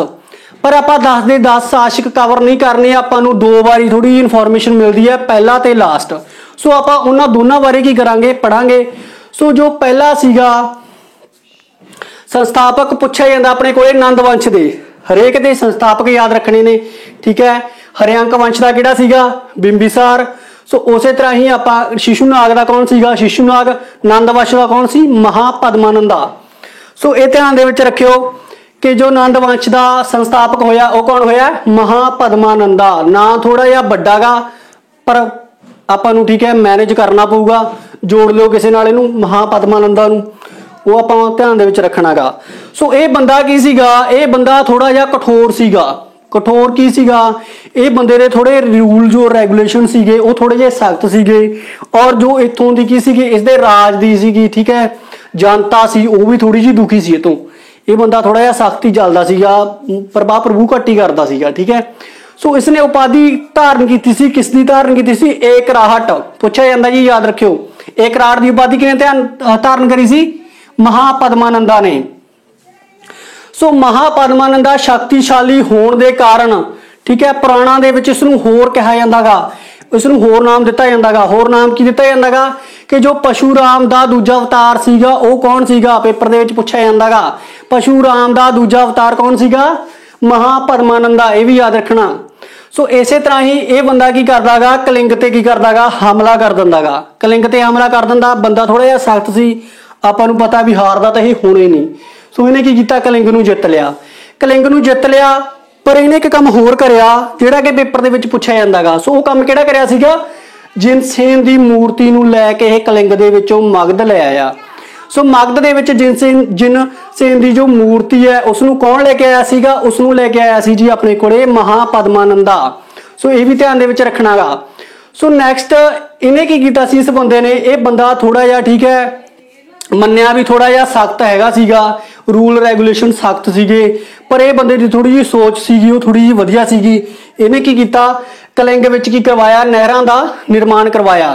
पर आपां 10 दे 10 शासक कवर नहीं करने, आपां नूं दो बारी थोड़ी इनफॉर्मेशन मिलती है, पहला ते लास्ट। सो आपां उन्हां दोनों बारे की करांगे, पढ़ांगे। सो जो पहला सीगा संस्थापक पूछा जाता अपने कोले नंद वंश दे, हरेक दे संस्थापक याद रखने ने, ठीक है। हरियंक वंश का किहड़ा सीगा? बिंबिसार। सो उस तरह ही आपां शिशुनाग का कौन सीगा? शिशुनाग। नंद वंश का कौन सी? महापद्मानंदा। सो ये ध्यान दे विच रखियो कि जो नंद वंश का संस्थापक होया वो कौन होया? महापद्मानंदा। ना थोड़ा जिहा वड्डा गा पर आपां नूं, ठीक है, मैनेज करना पऊगा, जोड़ लो किसी नाल इहनूं महापद्मानंदा नूं, वो आपां ध्यान दे विच रखना गा। सो ये बंदा की सीगा? ये बंदा थोड़ा जिहा कठोर सीगा। कठोर की सीगा? ये बंदे दे थोड़े रूल जो रेगूलेशन सीगे वो थोड़े जिहे सख्त सीगे, और जो इत्थों दी की सीगी इसदे राज दी सीगी, ठीक है, जनता सी वो भी थोड़ी जी दुखी सी इतों। ये बंदा थोड़ा जिहा सख्ती चलदा सीगा, प्रभा प्रभु घट्ट ही करदा सीगा, ठीक है। सो इसने उपाधि धारण की सी, किस दी धारण की सी? एकराहट। पूछा जाता जी, याद रखियो, एकराहट की उपाधि किने धारण करी सी? महापद्मानंदा ने। सो महापद्मानंदा शक्तिशाली होने के कारण, ठीक है, पुराणा दे विच इसनूं होर कहा जांदा गा, इसनूं होर नाम दिता जांदा गा। होर नाम की दिता जांदा गा कि जो परशुराम दा दूजा अवतार सीगा वो कौन सीगा? पेपर दे विच पूछा जांदा गा परशुराम दा दूजा अवतार कौन सीगा? महापद्मानंदा। ये भी याद रखना। सो इसे तरह ही ये बंदा की करदा गा? कलिंग ते की करदा गा? हमला कर दिंदा गा। कलिंग ते हमला कर दिंदा। बंदा थोड़ा जिहा सख्त सी, आपां नूं पता भी हारदा तां इह होणे नहीं। सो इहने की कीता? कलिंग नूं जित लिया। कलिंग नूं जित लिया, पर इहने एक काम होर करिया जिहड़ा कि पेपर दे विच पूछा जांदा गा। सो वो काम किहड़ा करिया सीगा? जिनसेन दी मूर्ति नूं लै के इह कलिंग दे विचों मगध लै आया। सो मगध दे विच जिनसेन दी जो मूर्ति है उसनूं कौन लेके आया सीगा? उसनूं लेके आया सी जी अपने कोले महापद्मानंदा। सो ये भी ध्यान दे विच रखना गा। सो नैक्सट इन्हें की कीता सी? इस बंदे ने, ये बंदा थोड़ा जिहा, ठीक है, मन्निया भी थोड़ा जिहा सख्त हैगा सीगा, रूल रेगूलेशन सख्त सीगे, पर यह बंदे की थोड़ी जी सोच सीगी वो थोड़ी जी वधिया सीगी। इन्हें की कीता? कलिंग विच की करवाया? नहरां दा निर्माण करवाया।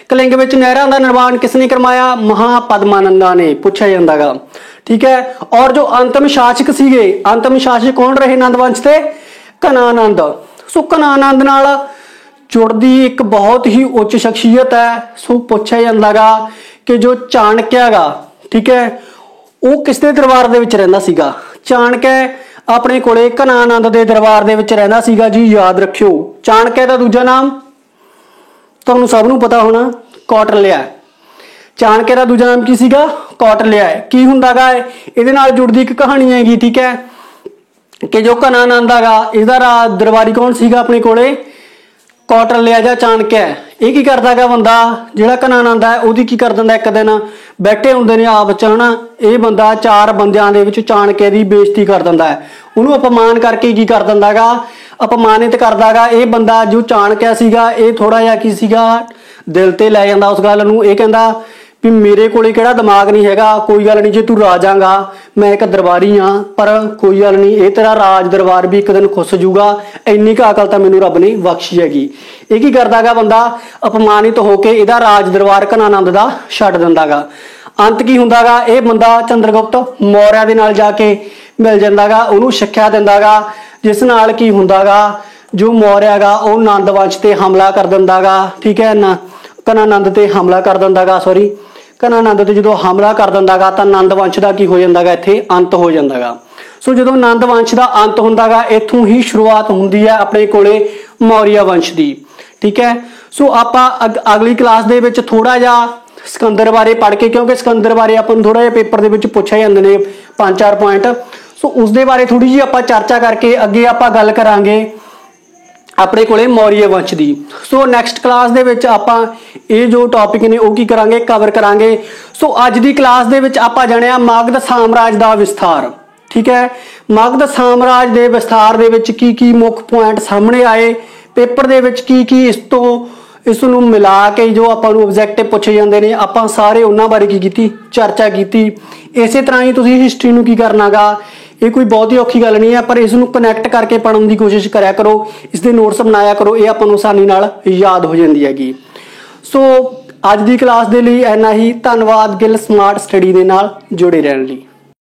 कलिंग विच नहरां दा निर्माण किसने करवाया? महापद्मानंदा ने। पूछा जांदा गा, ठीक है। और जो अंतिम शासक सीगे, अंतिम शासक कौन रहे नंद वंश ते? घनानंद। सो घनानंद नाल जुड़दी एक बहुत ही उच्च शख्सियत है। सो पूछा जांदा गा कि जो चाणक्य गा, ठीक है, वो किसके दरबार दे विच रहिंदा सीगा? चाणक्य अपने कोले घनानंद दे दरबार दे विच रहिंदा सीगा जी, याद रखियो। चाणक्य दा दूजा नाम तुहानूं सब नूं पता होना, कौटिल्य। चाणक्य दा दूजा नाम की सीगा? कौटिल्य। की हुंदा गा? इहदे नाल जुड़दी एक कहानी हैगी, ठीक है, कि जो घनानंद गा इसदा दरबारी कौन सीगा अपने कोले? कौटिल्य जां चाणक्य। ये की करदा गा बंदा जिहड़ा घनानंद है ओहदी की कर दिंदा? एक दिन बैठे हुंदे ने आप च, हना, ये बंदा चार बंदियां दे विच चाणक्य दी बेइज्जती कर दिंदा है, उहनूं अपमान करके की कर दिंदा गा? अपमानित करदा गा। ये बंदा जो चाणक्य सीगा ये थोड़ा जिहा की सीगा दिल ते लै जांदा उस गल नूं। ये कहंदा भी मेरे कोले किहड़ा दिमाग नहीं हैगा, कोई गल नहीं, जे तू राजा गा मैं एक दरबारी हाँ, पर कोई गल नहीं, ये तेरा राज दरबार भी एक दिन खुस जूगा, इन्नी क अकल तां मैनूं रब ने बख्शी हैगी। ये की करदा गा बंदा? अपमानित होके इहदा राज दरबार घनानंद दा छड्ड दिंदा गा। अंत की हुंदा गा? ये बंदा चंद्रगुप्त मौर्य दे नाल जाके मिल जांदा गा, उहनूं सिੱਖਿਆ दिंदा गा, जिस नाल की हुंदा गा जो मौर्य गा वो नंद वंश ते हमला कर दिंदा गा, ठीक है ना, घनानंद ते हमला कर दिंदा गा, सॉरी घनानंद ते जो हमला कर दिंदा गा तां नंद वंश का की हो जांदा गा? इत्थे अंत हो जांदा गा। सो जो नंद वंश का अंत हुंदा गा इत्थों ही शुरुआत हुंदी है अपने कोले मौर्य वंश की, ठीक है। सो आपां अगली क्लास दे विच थोड़ा जिहा सिकंदर बारे पढ़ के, क्योंकि सिकंदर बारे आपां थोड़ा जिहा पेपर दे विच पुछे जांदे ने 5-4 पॉइंट, सो उसदे बारे थोड़ी जी आपां चर्चा करके अगे आपां गल करांगे अपने कोले मौर्य वंश की। सो नैक्सट क्लास दे विच आपां ये जो टॉपिक ने वो की करांगे, कवर करांगे। सो अज दी क्लास दे विच आपां जाणिया मगध साम्राज दा विस्तार, ठीक है। मगध साम्राज दे विस्तार दे विच की मुख पॉइंट सामने आए, ਪੇਪਰ ਦੇ ਵਿੱਚ ਕੀ ਇਸ ਨੂੰ ਮਿਲਾ ਕੇ ਜੋ ਆਪਾਂ ਨੂੰ ਆਬਜੈਕਟਿਵ ਪੁੱਛੇ ਜਾਂਦੇ ਨੇ, ਆਪਾਂ ਸਾਰੇ ਉਹਨਾਂ ਬਾਰੇ ਕੀ ਕੀਤੀ, ਚਰਚਾ ਕੀਤੀ। ਇਸੇ ਤਰ੍ਹਾਂ ਹੀ ਤੁਸੀਂ ਹਿਸਟਰੀ ਨੂੰ ਕੀ ਕਰਨਾਗਾ, ਇਹ ਕੋਈ ਬਹੁਤ ਹੀ ਔਖੀ ਗੱਲ ਨਹੀਂ ਹੈ, ਪਰ ਇਸ ਨੂੰ ਕਨੈਕਟ ਕਰਕੇ ਪੜ੍ਹਨ ਦੀ ਕੋਸ਼ਿਸ਼ ਕਰਿਆ ਕਰੋ, ਇਸ ਦੇ ਨੋਟਸ ਬਣਾਇਆ ਕਰੋ, ਇਹ ਆਪਾਂ ਨੂੰ ਆਸਾਨੀ ਨਾਲ ਯਾਦ ਹੋ ਜਾਂਦੀ ਹੈਗੀ। ਸੋ ਅੱਜ ਦੀ ਕਲਾਸ ਦੇ ਲਈ ਇੰਨਾ ਹੀ। ਧੰਨਵਾਦ ਗਿੱਲ ਸਮਾਰਟ ਸਟੱਡੀ ਦੇ ਨਾਲ ਜੁੜੇ ਰਹਿਣ ਲਈ।